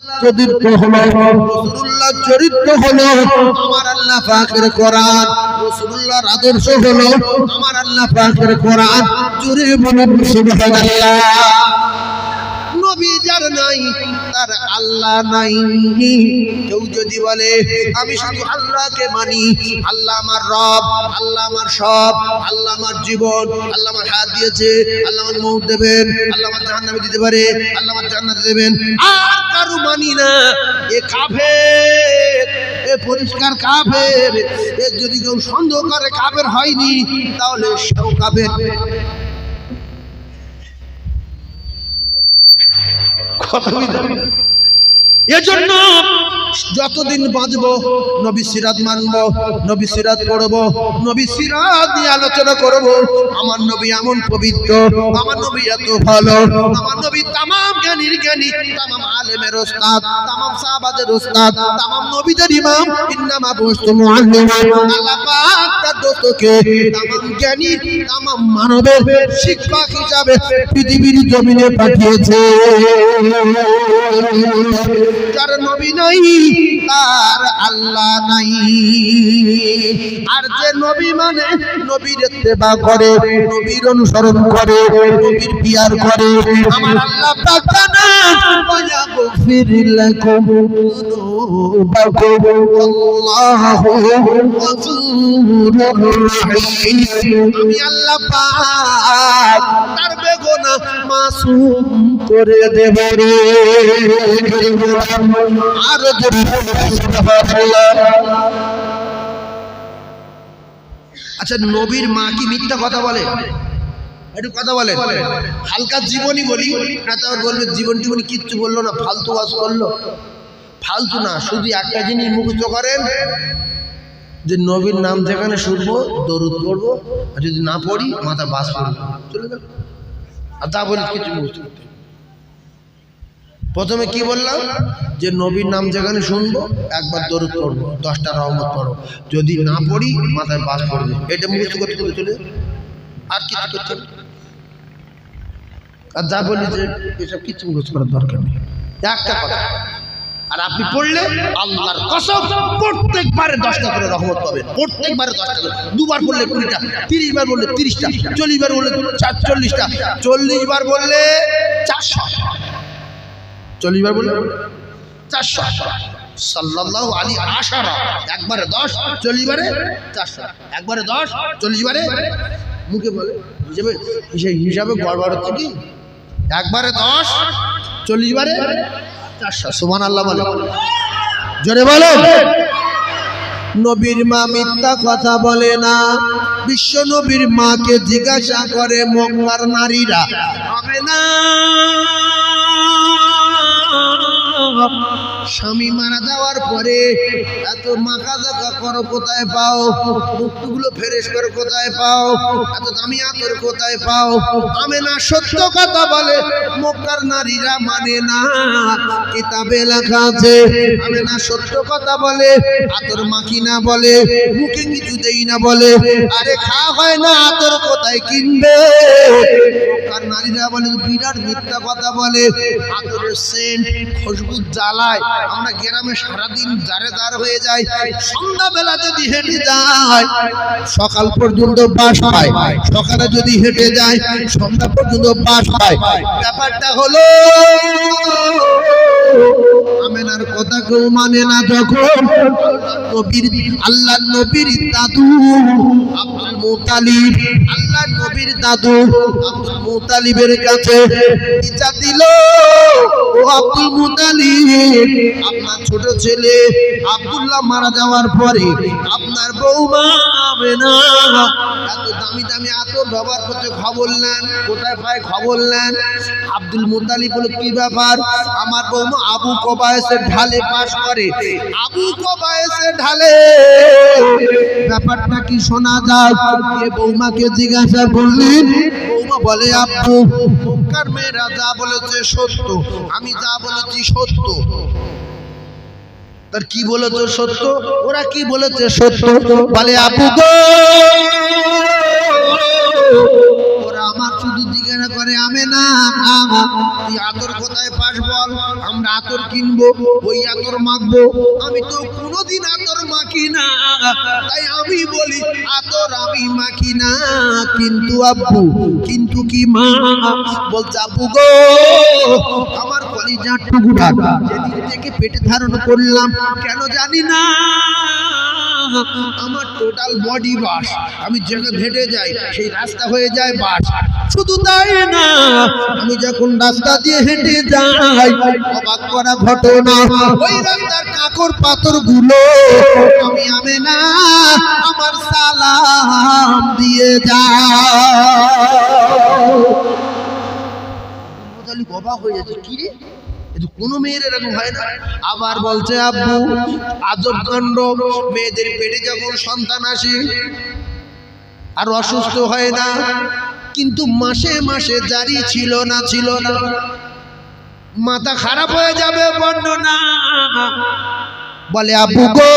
চরিত্র হলো রাসূলুল্লাহ চরিত্র হলো আমার আল্লাহ পাকের কোরআন, রাসূলুল্লাহর আদর্শ হলো আমার আল্লাহ পাকের কোরআন। জোরে বলুন সুবহানাল্লাহ। নবী যার নাই তার আল্লাহ নাই। কেউ যদি বলে আমি শুধু আল্লাহকে মানি, আল্লাহ আমার রব, আল্লাহ আমার সব, আল্লাহ আমার জীবন, আল্লাহ আমার হাত দিয়েছে, আল্লাহ আমার মউত দেবেন, আল্লাহ আমার জাহান্নামে দিতে পারে, আল্লাহ আমার জান্নাতে দেবেন, আর কারো মানি না, এ কাফের, এ পরিষ্কার কাফের। এ যদি কেউ সন্দেহ করে কাফের হয়নি, তাহলে সেও কাফের। এজন্য যতদিন বাঁচবো নবী সিরাত মানবো, নবী সিরাত পড়বো, নবী সিরাত নিয়ে আলোচনা করবো। আমার নবী এমন পবিত্র, আমার নবী এত ভালো, আমার নবী তামাম জ্ঞানীর জ্ঞানী, তামাম আলেমের ওস্তাদ, তামাম সাহাবাদের ওস্তাদ, তামাম নবীদের ইমাম। ইন্নামা বুইস্তু মুআল্লিমান। আল্লাহ পাক তার দোস্তকে তামাম জ্ঞানী, তামাম মানবের শিক্ষক হিসাবে পৃথিবীর জমিনে পাঠিয়েছে। যার নবী নাই তার আল্লাহ নাই। আর যে নবী মানে নবীর ইত্তেবা করে, নবীর অনুসরণ করে, নবীর পিয়ার করে, আমার আল্লাহ পাক জানেন ওয়া গফির লাকুম যুনুবাকুম আল্লাহু গফুরুর রহিম। আমি আল্লাহ পাক তার বেগুনাহ মাসুম করে দেব রে। আরো জোরে সুবহানাল্লাহ। আচ্ছা, নবীর মা কি মিথ্যা কথা বলে? একটু কথা বলেন। হালকা জীবনী বলি না, তো বলবে জীবন জীবনী কিচ্ছু বললো না, ফালতু ওয়াজ করলো। ফালতু না, শুধু একটা জিনিস মুখস্থ করেন যে নবীর নাম যেখানে শুনবো দরুদ পড়বো, আর যদি না পড়ি মাথা বাস পড়বো, চলে গেল। আর তা বলি কিছু মুখস্থ করতে। প্রথমে কি বললাম যে নবীর নাম যেখানে শুনবো একবার দরুদ পড়বো, 10টা রহমত পড়ো, যদি না পড়ি মাথায় বাস পড়বে। এটা মুখস্থ করতে করতে চলে, আর কিছু করতে। আর যা বলি যে এসব কিছু মুখস্থ করার দরকার নেই, একটা কথা। আর আপনি পড়লে আল্লাহর কসম প্রত্যেকবারে 10টা করে রহমত পাবেন, প্রত্যেকবারে 10টা করে। দুবার পড়লে 20টা, 30 বার বললে 30টা, 40 বার বললে 40টা, 40 বার বললে 400, 40 বার বললে 400। সাল্লাল্লাহু আলাইহি আশারা, একবারে 10, 40 বারে 400, একবারে 10, 40 বারে। মুখে বলে হিসাবে গড়বড় হচ্ছে কি? একবারে 10, 40 বারে 400। সুবহানাল্লাহ বলে, জোরে বলো। নবীর মা মিথ্যা কথা বলে না। বিশ্ব নবীর মাকে জিজ্ঞাসা করে মক্কার নারীরা, হবে না স্বামী মারা যাওয়ার পরে এত মাখা জাকা করো কোথায় পাও, মুখগুলো ফ্রেশ করো কোথায় পাও, এত দামি আতর কোথায় পাও? আমি না সত্য কথা বলে মক্কার নারীরা মানে না, কিতাবে লেখা আছে। আমি না সত্য কথা বলে আতর মাখি না বলে, মুখে কিছু দেই না বলে, আরে খাওয়া হয় না আতর কোথায় কিনবে? মক্কার নারীরা বলে বিরাট মিথ্যা কথা বলে। আতরের সেন্ট খুশবু জ্বালায়, আমরা গ্রামে সারাদিন জারে দার হয়ে যায়, সন্ধ্যাবেলা যদি হেঁটে যায় সকাল পর্যন্ত বাস পায়, সকালে যদি হেঁটে যায় সন্ধ্যা পর্যন্ত বাস পায়। ব্যাপারটা হলো আমেনার কথা কেউ মানে না। যখন আল্লাহ নবীর দাদু আব্দুল মুতালিব, আল্লাহ নবীর দাদু আব্দুল মুতালিবের কাছে ইচ্ছা দিল, ও আব্দুল মুতালিব, আপনার ছোট ছেলে আব্দুল্লাহ মারা যাওয়ার পরে আপনার বৌমা আমেনা এত দামি দামি আতর ব্যবহার করতে খবর নেন, কোথায় পায় খবর নেন। আব্দুল মুতালিব বলে কি ব্যাপার? আমার বৌমা আবু কবায়েসের ঢালে পাস করে। আবু কবায়েসের ঢালে ব্যাপারটা কি শোনা যায়? কে বৌমাকে জিজ্ঞাসা করলেন, বৌমা বলে আব্বু মক্কার মেয়েরা যা বলেছে সত্য, আমি যা বলেছি সত্য। তার কি বলেছে সত্য? ওরা কি বলেছে সত্য? বলে আব্বু গো, ওরা আমার শুধু জিজ্ঞাসা করে আমেনা তুই আতর কোথায় পাস বল, আমরা আতর কিনবো, ওই আতর মাখবো। আমি তো কোনোদিন আতর মাখি না, তাই আমি বলি আতর আমি মাখি না। কিন্তু আব্বু, কিন্তু কি মা? বলছে আব্বু গো, আমার কলিজার টুকরা যেদিন থেকে পেটে ধারণ করলাম, কেন জানি না আমার টোটাল বডি বাস। আমি যেখানে হেঁটে যাই সেই রাস্তা হয়ে যায় বাস। শুধু তাই না, আমি যখন রাস্তা দিয়ে হেঁটে যাই, অবাক করা ঘটনা, ওই রাস্তার কাকর পাথর গুলো আমি আমেনা আমার সালাম দিয়ে যাই। অবাক হয়ে যাচ্ছে, কি রে, কোনো মেয়ের এরকম হয় না। আবার বলছে আব্বু আজব কাণ্ড, মেয়েদের পেটে যখন সন্তান আসে আর অসুস্থ হয় না, কিন্তু মাসে মাসে জারি ছিল না, মাথা খারাপ হয়ে যাবে বর্ণনা। বলে আব্বু গো,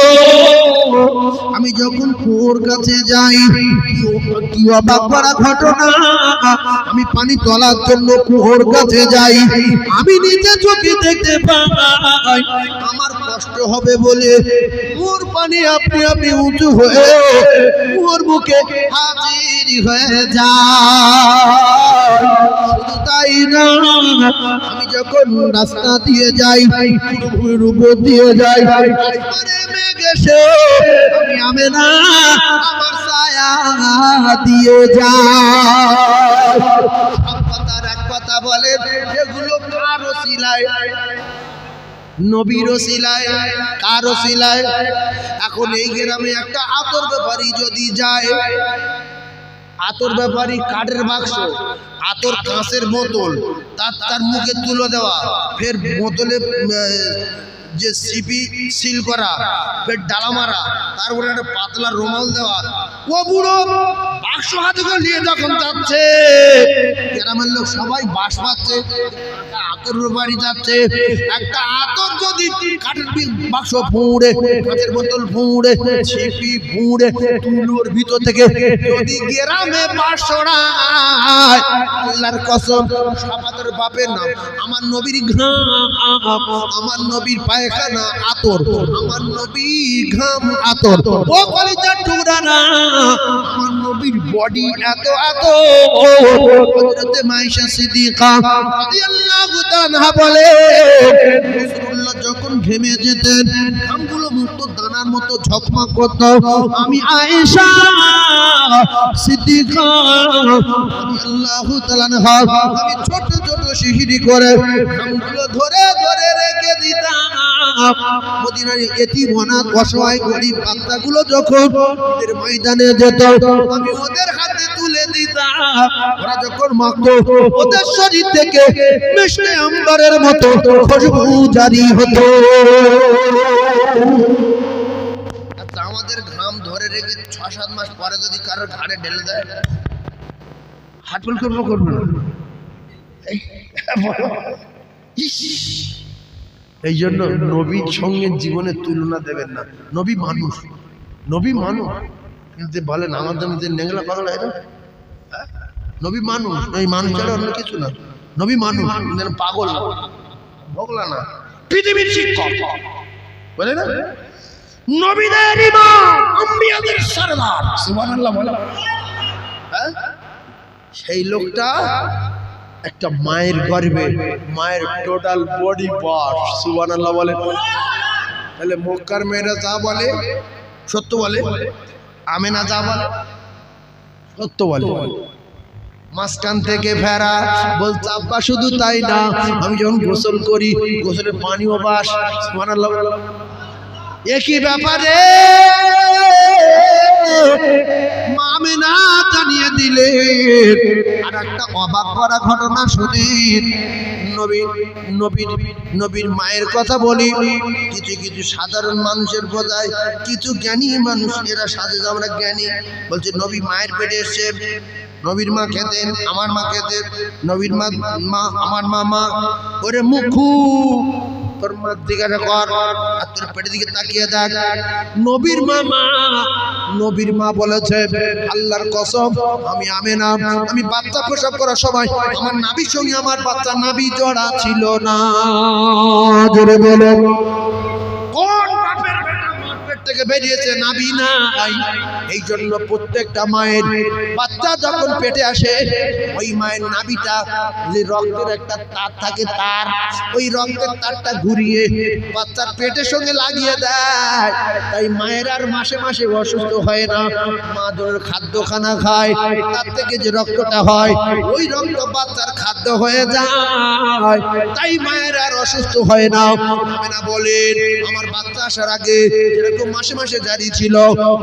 আমি যখন কুয়োর কাছে যাই, কি অবাক করা ঘটনা, আমি পানি তোলার জন্য কুয়োর কাছে যাই, আমি নিজে চোখে দেখতে পাই আমার কষ্ট হবে বলে কুয়োর পানি আপনি আপনি উঁচু হয়ে কুয়োর মুখে হাজির হয়ে যায়। শুধু তাই না, আমি যখন রাস্তা দিয়ে যাই, ভূমির উপর দিয়ে যাই, মেঘ এসে আমি আমেনা আমার ছায়া দিয়ে যায়। সব কথার এক কথা বলে, এগুলো কার ওসিলায়? নবীর ওসিলায়। কার ওসিলায়? এখন এই গ্রামে একটা আতর ব্যাপারী যদি যায়, আতর ব্যাপারী কাঠের বাক্স, আতর কাঁচের বোতল, তার মুখে তুলে দেওয়া, ফের বোতলে যে সিপি সিল করা, ফের ডালা মারা, তারপরে একটা পাতলা রুমাল দেওয়া। ও বুড়ো বাক্স হাতে করে নিয়ে যখন যাচ্ছে, গ্রামের লোক সবাই বাস পাচ্ছে, আতর বাড়ি যাচ্ছে। একটা আতর যদি কাঠের বাক্স ফুঁড়ে, কাঁচের বোতল ফুঁড়ে, সিপি ফুঁড়ে, তুলোর ভিতর থেকে যদি গ্রামে বাস ছড়ায়, আল্লাহর কসম, সবাদের বাপের নাম, আমার নবীর ঘাম, আমার নবীর পায়খানা আতর, আমার নবীর ঘাম আতর। ও কলিজার টুকরা না, আমার নবীর বডি এত এত। হযরতে মাইশা সিদ্দিকা রাদিয়াল্লাহু তাআলা বলে, রাসূলুল্লাহ যখন ঘেমে যেতেন, ঘামগুলো মুক্ত দানার মতো ঝকমক করত। আমি আয়েশা সিদ্দিকা রাদিয়াল্লাহু তাআলা, আমি ছোট ছোট শিশিরি করে ঘামগুলো ধরে ধরে রেখে দিতাম। মদিনার এতিম অনাথ অসহায় গরিব বাচ্চাগুলো যখন ঈদের ময়দানে যেত, আমি ওদের হাতে তুলে দিতাম। ওরা যখন মাখতো, ওদের শরীর থেকে মিশকে আম্বরের মতো খুশবু জারি হতো। আচ্ছা, আমাদের ঘাম ধরে রেখে 6-7 মাস পরে যদি কারোর ঘাড়ে ঢেলে দেয়, হাটফুল করবো না? এই জন্য নবীর সঙ্গে জীবনের তুলনা দেবেন না। নবী মানুষ, নবী মানুষ, কিন্তু বলেন আমাদের মধ্যে নেংলা পাগল হয় না। নবী মানুষ, এই মানুষ ছাড়া অন্য কিছু না। নবী মানুষ, পাগল না, ভোগলা না, পৃথিবীর শিক্ষক, বলে না, নবীদের ইমাম, আম্বিয়াদের সরদার, সুবহানাল্লাহ বলে। সেই লোকটা একটা মায়ের গর্ভে, মায়ের টোটাল বডি পার্ট, সুবহানাল্লাহ বলে। তাহলে মক্কার মেয়েরা যা বলে সত্য বলে, আমেনা যা বলে সত্য বলে। মাঝখান থেকে ফেরা বলছে আব্বা শুধু তাই না, আমি যখন গোসল করি, গোসলের পানিও বাস, সুবহানাল্লাহ। একই ব্যাপারে আমেনা জানিয়ে দিলে। আর একটা অবাক করা ঘটনা শুনেন, নবীর মায়ের কথা বলি। কিছু কিছু সাধারণ মানুষের বোঝায়, কিছু জ্ঞানী মানুষ এরা সাজে আমরা জ্ঞানী, বলছে নবী মায়ের পেটে এসে, নবীর মা খেতেন, আমার মা খেতেন, নবীর মা আমার মা ওরে মুখু তোর মা জিজ্ঞাসা কর আর তোর পেটের দিকে তাকিয়ে দেখ। নবীর মা বলেছে আল্লাহর কসম আমি আমেনা আমি বাচ্চা প্রসব করার সময় আমার নাভির সঙ্গে আমার বাচ্চা নাভি জড়া ছিল না। জোরে বলো কোন বাপের বেটা মার পেট থেকে বেরিয়েছে নাভি নাই? এই জন্য প্রত্যেকটা মায়ের বাচ্চা যখন পেটে আসে ওই মায়ের নাভিটা যে রক্তের একটা তার থাকে তার ওই রক্তের তারটা ঘুরিয়ে বাচ্চার পেটের সঙ্গে লাগিয়ে দেয়। তাই মায়ের আর মাসে মাসে অসুস্থ হয় না। মা ধরে খাদ্য খানা খায় তার থেকে যে রক্তটা হয় ওই রক্ত বাচ্চার খাদ্য হয়ে যায়। তাই মায়ের আর অসুস্থ হয় না। আমি না বলেন আমার বাচ্চা আসার আগে যেরকম মাসে মাসে জারি ছিল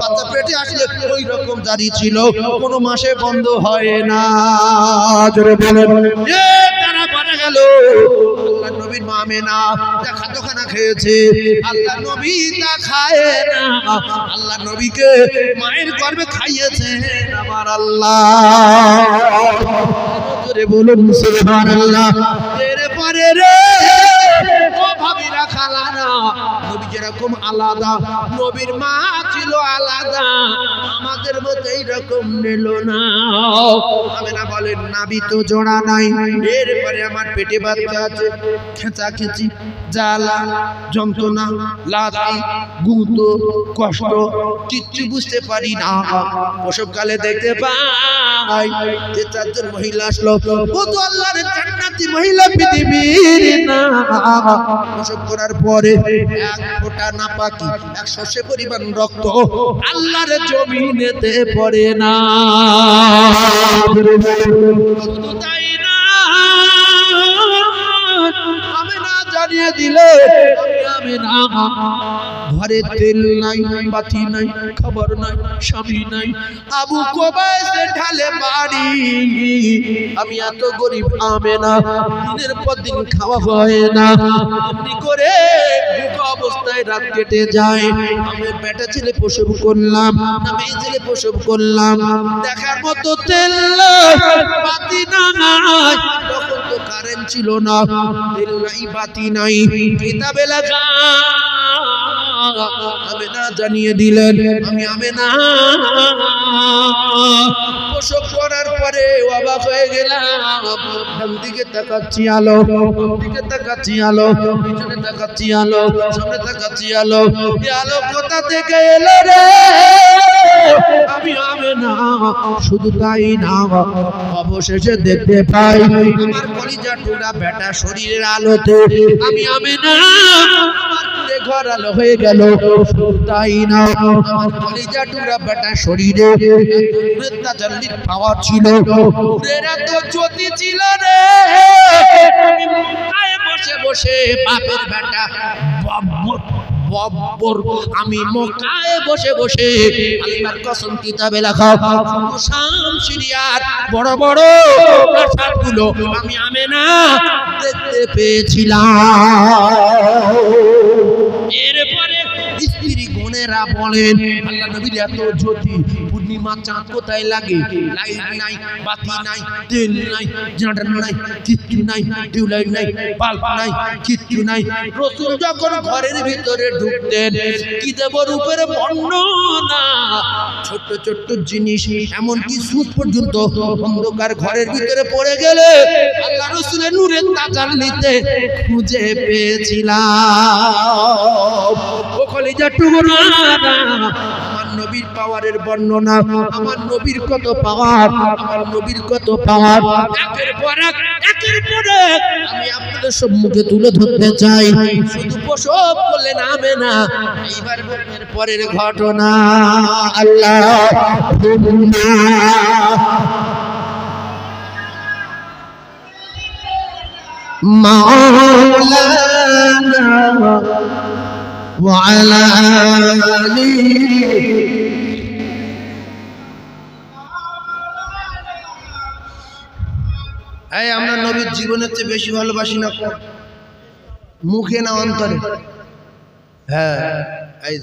বাচ্চা পেটে আসলে ওই রকম জারি ছিল, কোনো মাসে বন্ধ হয় না। জোরে বলেন তারা পারে গেল আল্লাহ নবীর মা আমেনা যা খাদ্যখানা খেয়েছে আল্লাহ নবী তা খায় না। আল্লাহ নবীকে মায়ের গর্ভে খাইয়েছে আমার আল্লাহ। জোরে বলুন সুবহানাল্লাহ। এরপরে রে ও ভাবিরা খালারা নবী যেরকম আলাদা নবীর মা ছিল আলাদা, আমাদের মতো এইরকম নিল না। আমেনা বলেন নাভি তো জোড়া নাই, এরপরে আমার পেটে বাচ্চা আছে, খেঁচাখেঁচি জ্বালা যন্ত্রণা লাথি গুঁতো কষ্ট কিচ্ছু বুঝতে পারি না। প্রসবকালে দেখতে পাই যে চারজন মহিলা আসলো, ও তো আল্লাহর জান্নাতি মহিলা পৃথিবীর না। প্রসব করার পরে এক ফোঁটা নাপাকি 100 পরিমাণ রক্ত আল্লাহর জমিনেতে পড়ে না। শুধু তাই না আমেনা জানিয়ে দিলে আমেনা ঘরে তেল নাই বাতি নাই খাবার নাই স্বামী নাই, আবু কুবাইসে ঢালে বাড়ি। আমি এত গরিব আমেনা দিনের পর দিন খাওয়া হয় না, এমনি করে ভুকা অবস্থায় রাত কেটে যায়। আমি বেটা ছেলে প্রসব করলাম না মেয়ে ছেলে প্রসব করলাম, দেখার মতো তেল বাতি নাই, তখন তো কারেন্ট ছিল না, তেল নাই বাতি নাই, কিতাবে লেখা আমেনা জানিয়ে দিলেন আমি আমেনা প্রসব করার পরে অবাক হয়ে গেলাম। ডান দিকে তাকাচ্ছি আলো, দিকে তাকাচ্ছি আলো, পিছনে তাকাচ্ছি আলো, সামনে তাকাচ্ছি আলো, এই আলো কোথা থেকে এলো রে? আমি আমেনা শুধু তাই না অবশেষে দেখতে পাই আমার কলিজা টুকরা বেটা শরীরের আলোতে আমি আমেনা আমার পুরে ঘর আলো হয়ে গেল। শুধু তাই না আমার কলিজা টুকরা বেটা শরীরে তাজাল্লির পাওয়ার ছিল, নূরের এত জ্যোতি ছিল রে। আমি মক্কায় বসে বসে বাপের বেটা আমি মক্কায় বসে বসে আল্লাহর কসম কিতাবে লেখা শাম সিরিয়ার বড় বড় প্রাসাদগুলো আমি আমেনা দেখতে পেয়েছিলাম। এরপরে স্ত্রী বোনেরা বলেন আল্লাহ নবীর এত জ্যোতি, পূর্ণিমা চাঁদ কোথায় লাগে? লাইট নাই বাতি নাই তেল নাই জানার নাই কিচ্ছু নাই, টিউবলাইট নাই বাল্ব নাই কিচ্ছু নাই। রাসূল যখন ঘরের ভিতরে ঢুকতেন কি দেব রূপের বর্ণনা, ছোট্ট ছোট্ট জিনিস এমনকি সুচ পর্যন্ত অন্ধকার ঘরের ভিতরে পড়ে গেলে আল্লাহ রাসূলের নূরের তাজাল্লিতে খুঁজে পেয়েছিলাম। ও কলিজা টুকরা আমার নবীর পাওয়ারের বর্ণনা, আমার নবীর কত পাওয়ার, আমার নবীর কত পাওয়ার একের পর এক আমি আপনাদের সম্মুখে তুলে ধরতে চাই। শুধু প্রসব করলেন আমেনা, এইবার এর পরের ঘটনা আল্লাহ মাওলানা ওয়া আলা আলিহি এই আমরা নবীর জীবনের চেয়ে বেশি ভালোবাসি না মুখে না অন্তরে? হ্যাঁ এই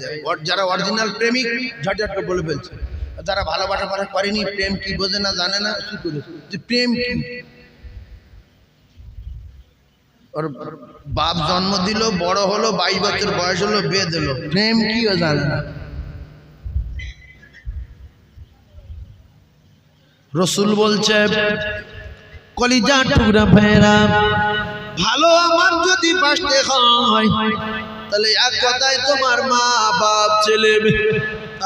যারা অরিজিনাল প্রেমিক ঝটঝট করে বলে ফেলছে, যারা ভালোবাসা করেনি প্রেম কি বোঝে না জানে না কি করে যে প্রেম কি। ওর বাপ জন্ম দিল, বড় হলো, 22 বছর বয়স হলো, বিয়ে দিল, প্রেম কি ও জানে না। রসুল বলছে কলিজা টুকরা ভাইরা, ভালো আমার যদি বাঁচতে হয় তাহলে এক কথায় তোমার মা বাপ ছেলে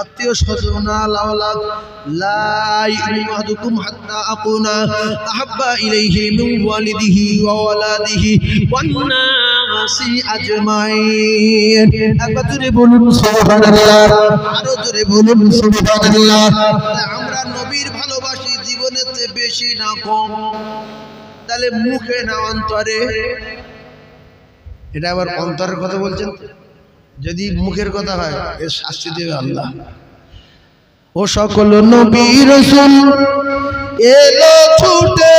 আত্মীয় স্বজন আওলাদ লা ইউমিনুকুম হাত্তা আকুনা আহাব্বা ইলাইহি মিন ওয়ালিদিহি ওয়া ওয়ালাদিহি ওয়ান নাসি আজমাইন। একবার জোরে বলুন সুবহানাল্লাহ, আরো জোরে বলুন সুবহানাল্লাহ। আমরা নবীর ভালোবাসি জীবনের চেয়ে বেশি না কম, তাহলে মুখে না অন্তরে? এটা আবার অন্তরের কথা বলছেন, যদি মুখের কথা হয় এর শাস্তি দেবে আল্লাহ। ও সকল নবী রাসূল এলো ছুটে,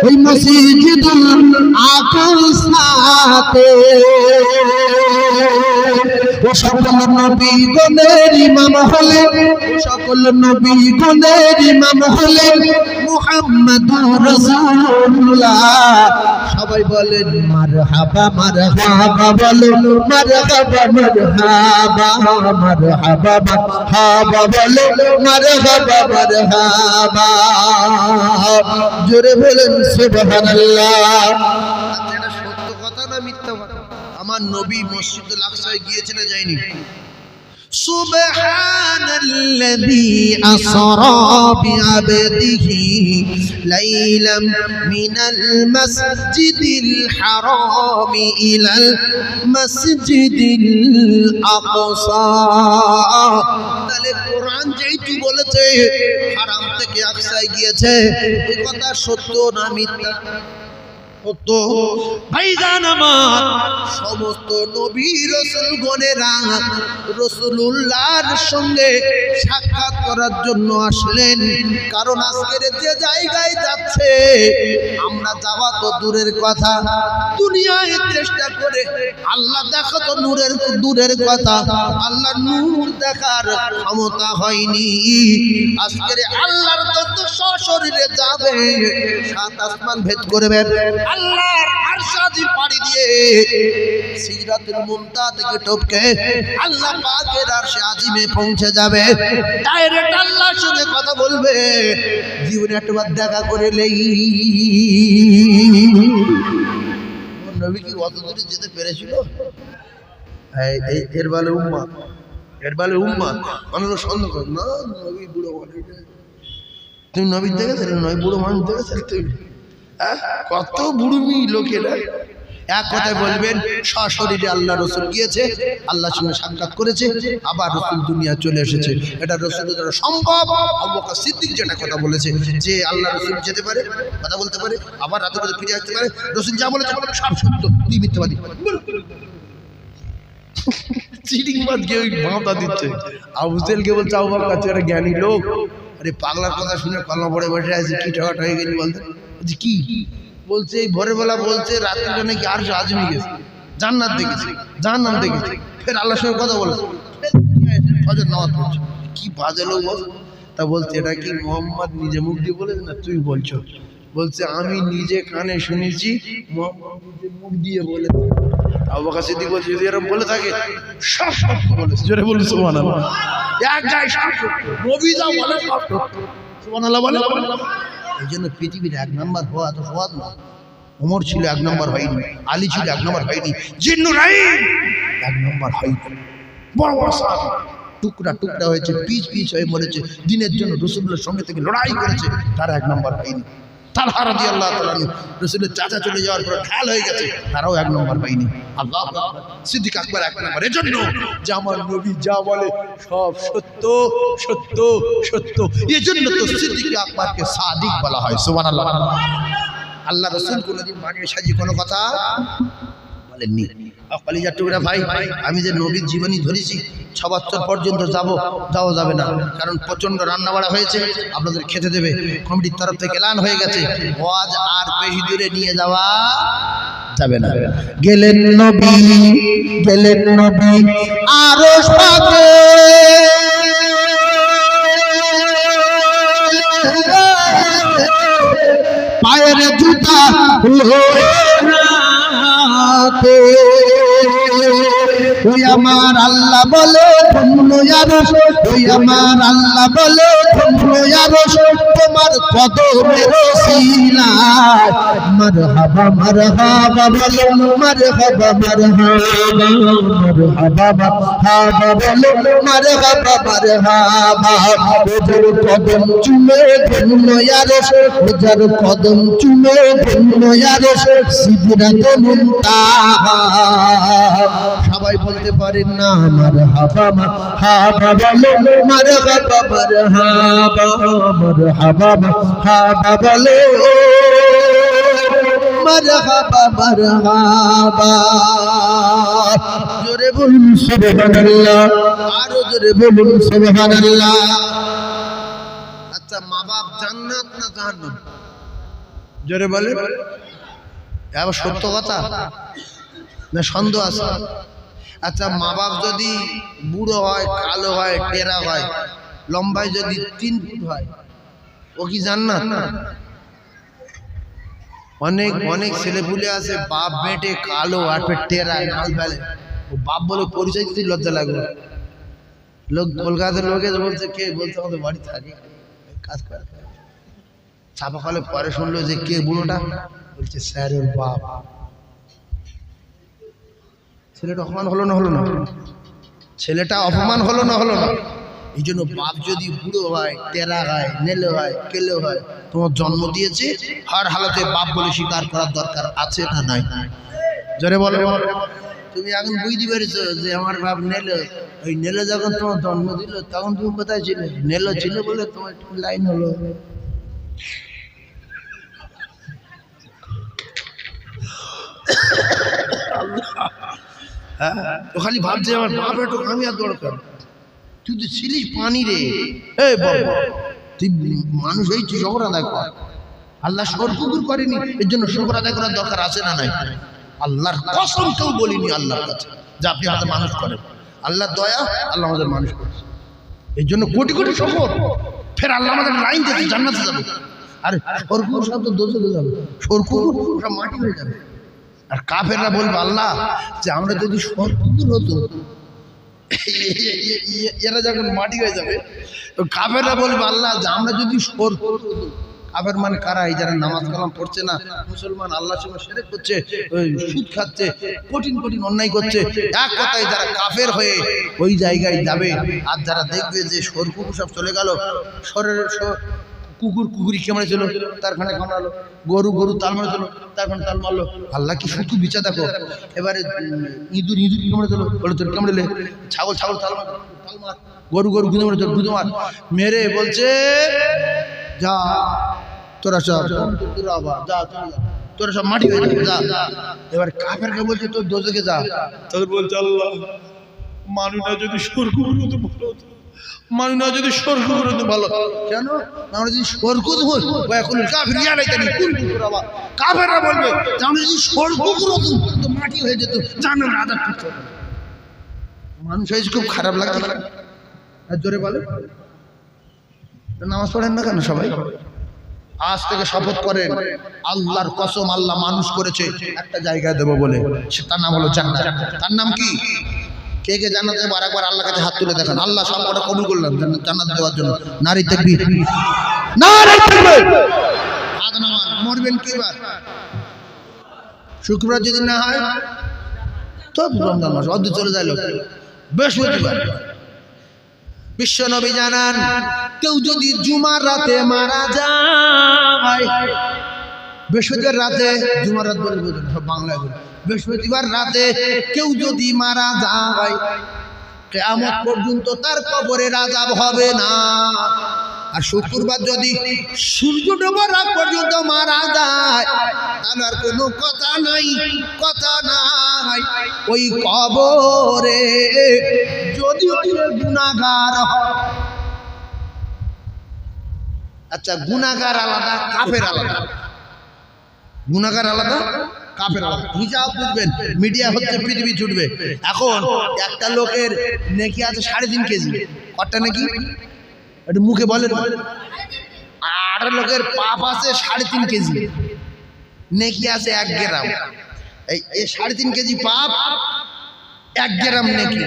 ওই মসজিদুল আকসাতে, ও সকল নবীগণের ইমাম হলেন, সকল নবীগণের ইমাম হলেন মুহাম্মাদুর রাসূলুল্লাহ। সবাই বলেন মারহাবা মারহাবা, বলেন মারহাবা মারহাবা মারহাবা মারহাবা, বলেন মারহাবা মারহাবা, জোরে বলেন সুবহানাল্লাহ। এটা সত্য কথা না মিথ্যা কথা? আমার নবী মসজিদুল আকসায় গিয়েছে না যায়নি? সুবহানাল্লাযী আসরা বিআবদিহি লাইলাম মিনাল মাসজিদিল হারাম ইলাল মাসজিদিল আকসা। তাহলে কোরআন যেইটু বলেছে হারাম থেকে আকসায় গিয়েছে, এই কথা সত্য না মিথ্যা? সত্য। ভাইজান আমার, সমস্ত নবী রাসূলগণেরা রাসূলুল্লাহর সঙ্গে সাক্ষাৎ করার জন্য আসলেন, কারণ আজকের যে জায়গায় যাচ্ছে আমরা যাওয়া তো দূরের কথা, দুনিয়ায় চেষ্টা করে আল্লাহ দেখা তো দূরের কথা, আল্লাহ নূর দেখার ক্ষমতা হয়নি। আজকের আল্লাহর যত সশরীরে যাবে, সাত আসমান ভেদ করবে, আল্লাহর আরশ আজিম পাড়ি দিয়ে সিদরাতুল মুনতাহা থেকে টপকে আল্লাহ পাকের আরশে আজিমে পৌঁছে যাবে, ডাইরেক্ট আল্লাহর সঙ্গে কথা বলবে। জীবনে একবার দেখা করে নেই। নবী কি অত দূরে যেতে পেরেছিল? এর বলে উম্মত, এর বলে উম্মত। মানুষ সন্দেহ করে না, নবী বুড়ো বলে। তুমি নবী দেখেছিলে? নয় বুড়ো মানুষ দেখেছিলে তুমি? কত বুড়ুমি লোকেরা। এক কথায় বলবেন সশরীরে আল্লাহ রসুল গিয়েছে, আল্লাহর সঙ্গে সাক্ষাৎ করেছে, আবার রসুল দুনিয়া চলে এসেছে। এটা রসুলের দ্বারা সম্ভব। আবু বকর সিদ্দিক যেটা কথা বলেছে যে আল্লাহ রসুল যেতে পারে, কথা বলতে পারে, আবার রাতে করে ফিরে আসতে পারে, রসুল যা বলেছে সব সত্য, তুই মিথ্যাবাদী। চিটিং বাদ গিয়ে ওই ভাঁতা দিচ্ছে। আবু জেহেলকে বলছে আবু বকর তুই একটা জ্ঞানী লোক, আরে পাগলার কথা শুনে কলমা পড়ে বসে আছে, কি ঠকাট হয়ে গেলি বলতে? কি বলছে? এই ভোরবেলা বলছে রাত্রিটা নাকি আর আজমি গেছে, জান্নাত দেখেছে, জাহান্নাম দেখেছে, ফের আল্লাহর সঙ্গে কথা বলেছে, ফজর নামাজ পড়ছে। কি বাজে লোক বল। তা বলছে এটা কি মোহাম্মদ নিজে মুখ দিয়ে বলেছে না তুই বলছো? বলছে আমি নিজে কানে শুনেছি, মোহাম্মদ নিজে মুখ দিয়ে বলেছে। আবু বকর সিদ্দিক বলছে যদি এরকম বলে থাকে সব সত্য বলেছে। জোরে বলুন সুবহানাল্লাহ। এক গায়ে সব সত্য, নবী যা বলে সব সত্য। সুবহানাল্লাহ বলে। এই জন্য পৃথিবীর এক নম্বর হওয়া এত সহজ না। ওমর ছিল এক নম্বর হয়নি, আলী ছিল এক নম্বর হয়নি, জিন্নুরাইন এক নম্বর হয়নি। বড় বড় সাহাবী টুকরা টুকরা হয়েছে, পিচ পিচ হয়ে মরেছে, দিনের জন্য রাসূলের সঙ্গে থেকে লড়াই করেছে, তারা এক নম্বর হয়নি। তালহা রাদিয়াল্লাহু তাআলা রাসূলের চাচা চলে যাওয়ার পর ঢাল হয়ে গেছে, তারাও এক নম্বর পায়নি। আল্লাহু আকবার। সিদ্দিক আকবর এক নম্বর। এজন্য যে আমার নবী যা বলে সব সত্য সত্য সত্য, এজন্য তো সিদ্দিক আকবরকে সাদিক বলা হয়। সুবহানাল্লাহ। আল্লাহ রাসূল কোনদিন বানিয়ে সাজিয়ে কোনো কথা বলেননি। কলিজার টুকরা ভাই, আমি যে নবীর জীবনী ধরেছি 6 বছর পর্যন্ত যাওয়া যাবে না, কারণ প্রচন্ড রান্না বাড়া হয়েছে, আপনাদের খেতে দেবে, কমিটির তরফ থেকে এলান হয়ে গেছে, ওয়াজ আর বেশি দূরে নিয়ে যাওয়া যাবে না। গেলেন নবী আরশ পাকে, জুতা ওই আমার আল্লাহ বলে ধন্য আরশ, ওই আমার আল্লাহ বলে ধন্য আরশ, তোমার কদমের ওসিলায় মারহাবা মারহাবা বলো, মারহাবা মারহাবা, মারহাবা মারহাবা বলো, মারহাবা মারহাবা। ওদের কদম চুমে ধন্য আরশ, ওদের কদম চুমে ধন্য আরশ, সিদরাতুল মুনতাহা। সবাই বলতে পারেন না মারহাবা মারহাবা বলো, মারহাবা মারহাবা, মারহাবা মারহাবা বলো, মারহাবা মারহাবা। জোরে বলুন সুবহানাল্লাহ, আরো জোরে বলুন সুবহানাল্লাহ। আচ্ছা, মা বাপ জান্নাত না জাহান্নাম? জোরে বলেন। এবার সত্য কথা না সন্দেহ আছে? আচ্ছা, মা বাপ যদি বুড়ো হয়, কালো হয়, টেরা হয়, লম্বায় যদি 3 ফুট হয়, ও কি জান্নাত? অনেক অনেক ছেলেপুলে আছে বাপ বেটে কালো আর টেরা নাল ফেলে, ও বাপ বলে পরিচয় দিতে লজ্জা লাগবে। লোক কলকাতার লোকে বলছে, কে বলছে আমাদের বাড়ি থাকে কাজ করে, ছাপা খালে পরে শুনলো যে কে বুড়োটা, বলছে স্যারের বাপ। ছেলেটা অপমান হলো না? হলো না? ছেলেটা অপমান হলো না? হলো না? এই জন্য বাপ যদি বুড়ো হয়, টেরা হয়, নেলে হয়, কেলে হয়, তোমার জন্ম দিয়েছে, হর হালতে বাপ বলে স্বীকার করার দরকার আছে না নাই? জোরে বলো। তুমি এখন বুঝতে পেরেছো যে আমার বাপ নেলে। ওই নেলে যখন তোমার জন্ম দিল তখন তুমি কোথায় ছিলে? নেলে ছিল বলে তোমার লাইন হলো। তো খালি ভাবছে আমার বাপের একটু কামিয়ার দরকার। তুই তো ছিলিস পানি রে, এই বাবা তুই মানুষ হয়েছি, শুকর আদায় কর। আল্লাহ সরকুকুর করেনি, এর জন্য শুকর আদায় করার দরকার আছে না নাই? আল্লাহর কসম কেউ বলিনি আল্লাহর কাছে যে আপনি আমাদের মানুষ করেন। আল্লাহর দয়া, আল্লাহ আমাদের মানুষ করেছে, এর জন্য কোটি কোটি শুকর। ফের আল্লাহ আমাদের লাইন দিয়েছে, জান্নাতে যাবে। আর সরকুকুর সব তো দোজখে যাবে, সরকুকুর সব মাটি হয়ে যাবে। আর কাফেররা বলবে আল্লাহ যে আমরা যদি সরকুকুর হতো, এরা যখন মাটি হয়ে যাবে, তো কাফেররা বলবে আল্লাহ যে আমরা যদি সরকুকুর হতো। কাফের মানে কারা? এই যারা নামাজ কালাম পড়ছে না, মুসলমান, আল্লাহর সঙ্গে শিরক করছে, সুদ খাচ্ছে, কঠিন কঠিন অন্যায় করছে, এক কথায় যারা কাফের হয়ে ওই জায়গায় যাবে। আর যারা দেখবে যে সরকুকুর সব চলে গেল, কুকুর কুকুরি কেমন ছিল তার খানে কামড়ালো, গরু গরু তাল মারা ছিল তার খানে তাল মারলো। আল্লাহ কি শুধু বিচার দেখো। এবারে ইঁদুর ইঁদুর কেমন ছিল, বলে তোর কামড়েলে। ছাগল ছাগল তাল মার, গরু গরু গুঁজে মারে, গুঁজে মার, মেরে বলছে যা তোরা সব, তোরা আবার যা, তোরা সব মাটি হয়ে যাবে, যা। এবার কাফেরকে বলছে তোর দোজখে যা। তাদের বলছে আল্লাহ মানুষটা যদি সরকুকুর হতো ভালো হতো, মানুষটা যদি সরকুকুর হতো ভালো। কেন? আমরা যদি সরকুকুর হই, এখন কাফের ইয়ারাই জানি কোন কুকুর। আবার কাফেররা বলবে যে আমরা যদি সরকুকুর হতো তো মাটি হয়ে যেত, জানো না আদার ঠিক হবে। মানুষ হয়েছে খুব খারাপ লাগছে। আর জোরে বলে নামাজ পড়েন না কেন সবাই? আজ থেকে শপথ করেন আল্লাহর কসম, আল্লাহ মানুষ করেছে একটা জায়গায় দেবো বলে, তার নাম হলো জান্নাত। তার নাম কি? কে কে জান্নাত দেবো? আর একবার আল্লাহর কাছে হাত তুলে দেখান। আল্লাহ সব কটা কবুল করলাম জান্নাত দেওয়ার জন্য। নারী তাকবীর, নারী তাকবীর। হাত নামান। মরবেন কিবার? শুক্রবার যদি না হয় তো রমজান মাস অর্ধ চলে যায় লোক, বৃহস্পতিবার। বিশ্ব নবী জানান কেউ যদি জুমার রাতে মারা যায়, বৃহস্পতিবার রাতে, জুমার রাত বলে বোঝেন সব বাংলায় বলে, বৃহস্পতিবার রাতে কেউ যদি মারা যায়, কিয়ামত পর্যন্ত তার কবরে আযাব হবে না। আর শুক্রবার যদি সূর্য ডোবার আগ পর্যন্ত মারা যায়, তাহলে আর কোনো কথা নাই, কথা নাই। ওই কবরে যদি গুনাহগার হয়, আচ্ছা গুনাহগার আলাদা, কাফের আলাদা। গুনাহগার আলাদা, কাফের আলাদা। হিসাব বুঝবেন, মিডিয়া হচ্ছে পৃথিবী ছুটবে। এখন একটা লোকের নেকি আছে 3.5 কেজি, কটা নাকি একটু মুখে বলেন। আর লোকের পাপ আছে 3.5 কেজি, নেকি আছে 1 গ্রাম। এই 3.5 কেজি পাপ, 1 গ্রাম নেকি।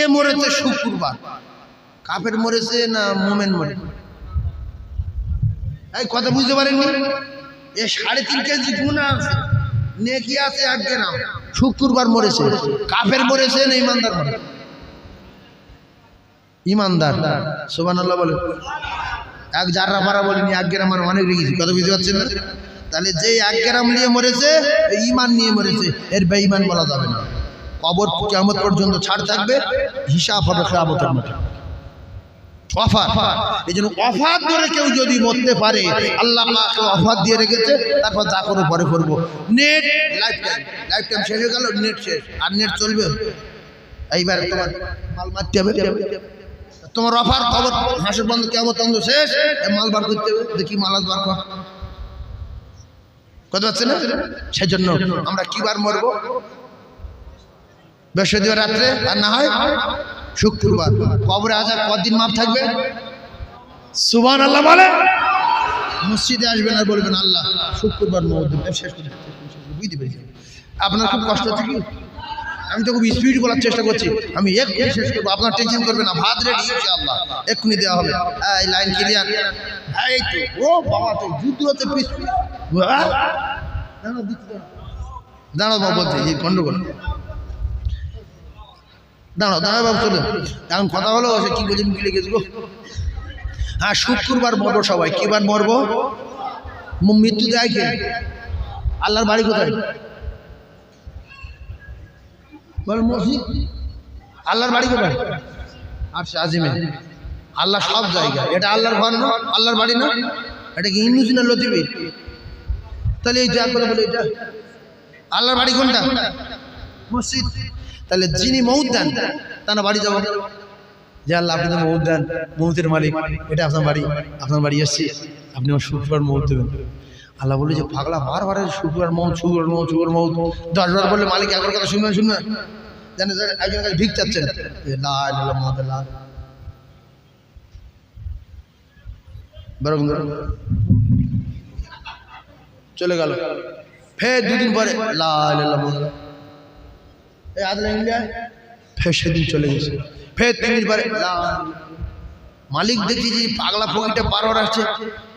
এ মরেছে শুক্রবার, কাফের মরেছে না মুমিন মরেছে? এই কথা বুঝতে পারেননি? এ 3.5 কেজি গুনাহ আছে, নেকি আছে 1 গ্রাম। শুক্রবার মরেছে, কাফের মরেছে না ইমানদার মরেছে? ইমানদার। সুবহানাল্লাহ বলে। এক জাররা পারা বলিনি, 1 গ্রাম আর অনেক রেখেছি। কথা বুঝতে পারছেন না? তাহলে যে 1 গ্রাম নিয়ে মরেছে ঈমান নিয়ে মরেছে, এর বেঈমান বলা যাবে না। কবর কিয়ামত পর্যন্ত ছাড় থাকবে, হিসাব হবে কিয়ামতের মাঠে। অফার, এই জন্য অফার ধরে কেউ যদি মরতে পারে, আল্লাহ পাক অফার দিয়ে রেখেছে, তারপর যা করো পরে করবো। নেট লাইফ টাইম শেষ হয়ে গেল, নেট শেষ, আর নেট চলবে। এইবার তোমার মাল মারতে হবে, তোমার অফার খবর হাসের বন্ধ কিয়ামত বন্ধ শেষ, মাল বার করতে হবে। দেখি মাল বার কর, কথা হচ্ছে না? সেই জন্য আমরা কিবার মরবো? বৃহস্পতিবার রাত্রে, আর না হয় শুক্রবার। কবরে আজাব কতদিন মাপ থাকবে? সুবহানাল্লাহ বলে। মসজিদে আসবেন আর বলবেন আল্লাহ শুক্রবার মওদুদ শেষ করে বুঝতে পেরেছি। আপনার খুব কষ্ট হচ্ছে কি? আমি তো খুব স্পিড বলার চেষ্টা করছি, আমি এক্ষুনি শেষ করবো, আপনার টেনশন করবেন না। ভাত রেডি ইনশাআল্লাহ, এক্ষুনি দেওয়া হবে। এই লাইন ক্লিয়ার। এই তো ও বাবা, তো যুদ্ধ হচ্ছে পিস। দাঁড়াও বাবু, বলছে এই গন্ডগোল। দাঁড়াও বাবু, চলে এখন কথা হলো সে কি বলছি, মিলে গেছি গো। হ্যাঁ, শুক্রবার মরবো সবাই। কিবার মরবো? মৃত্যু দেয় কে? আল্লাহর বাড়ি কোথায়? মসজিদ। আল্লাহর বাড়ি কোথায়? আচ্ছা, আজিমে। আল্লাহ সব জায়গায়। এটা আল্লাহর ঘর না, আল্লাহর বাড়ি না? এটা কি হিন্দু না লতিবি? তাহলে এই যা করে বলে এটা আল্লাহর বাড়ি কোনটা? মসজিদ। তাহলে যিনি মউত দেন তার বাড়ি যাবো, যে আল্লাহ আপনি তো মউত দেন, মউতের মালিক, এটা আপনার বাড়ি, আপনার বাড়ি এসছি, আপনি আমার শুক্রবার মউত দেবেন। আল্লাহ বলে যে পাগলা, বারবার শুক্রবার মউত, শুক্রবার মউত, শুক্রবার মউত 10 বার বললে মালিক একবার কথা শুনবেন? জানেন একজন কাছে ভিক চাচ্ছেন, চলে গেল। ফের 2 দিন পরে ফের সেদিন চলে গেছে। ফের 3 দিন পরে মালিক দেখি যে পাগলা ফকিটা বারবার আসছে।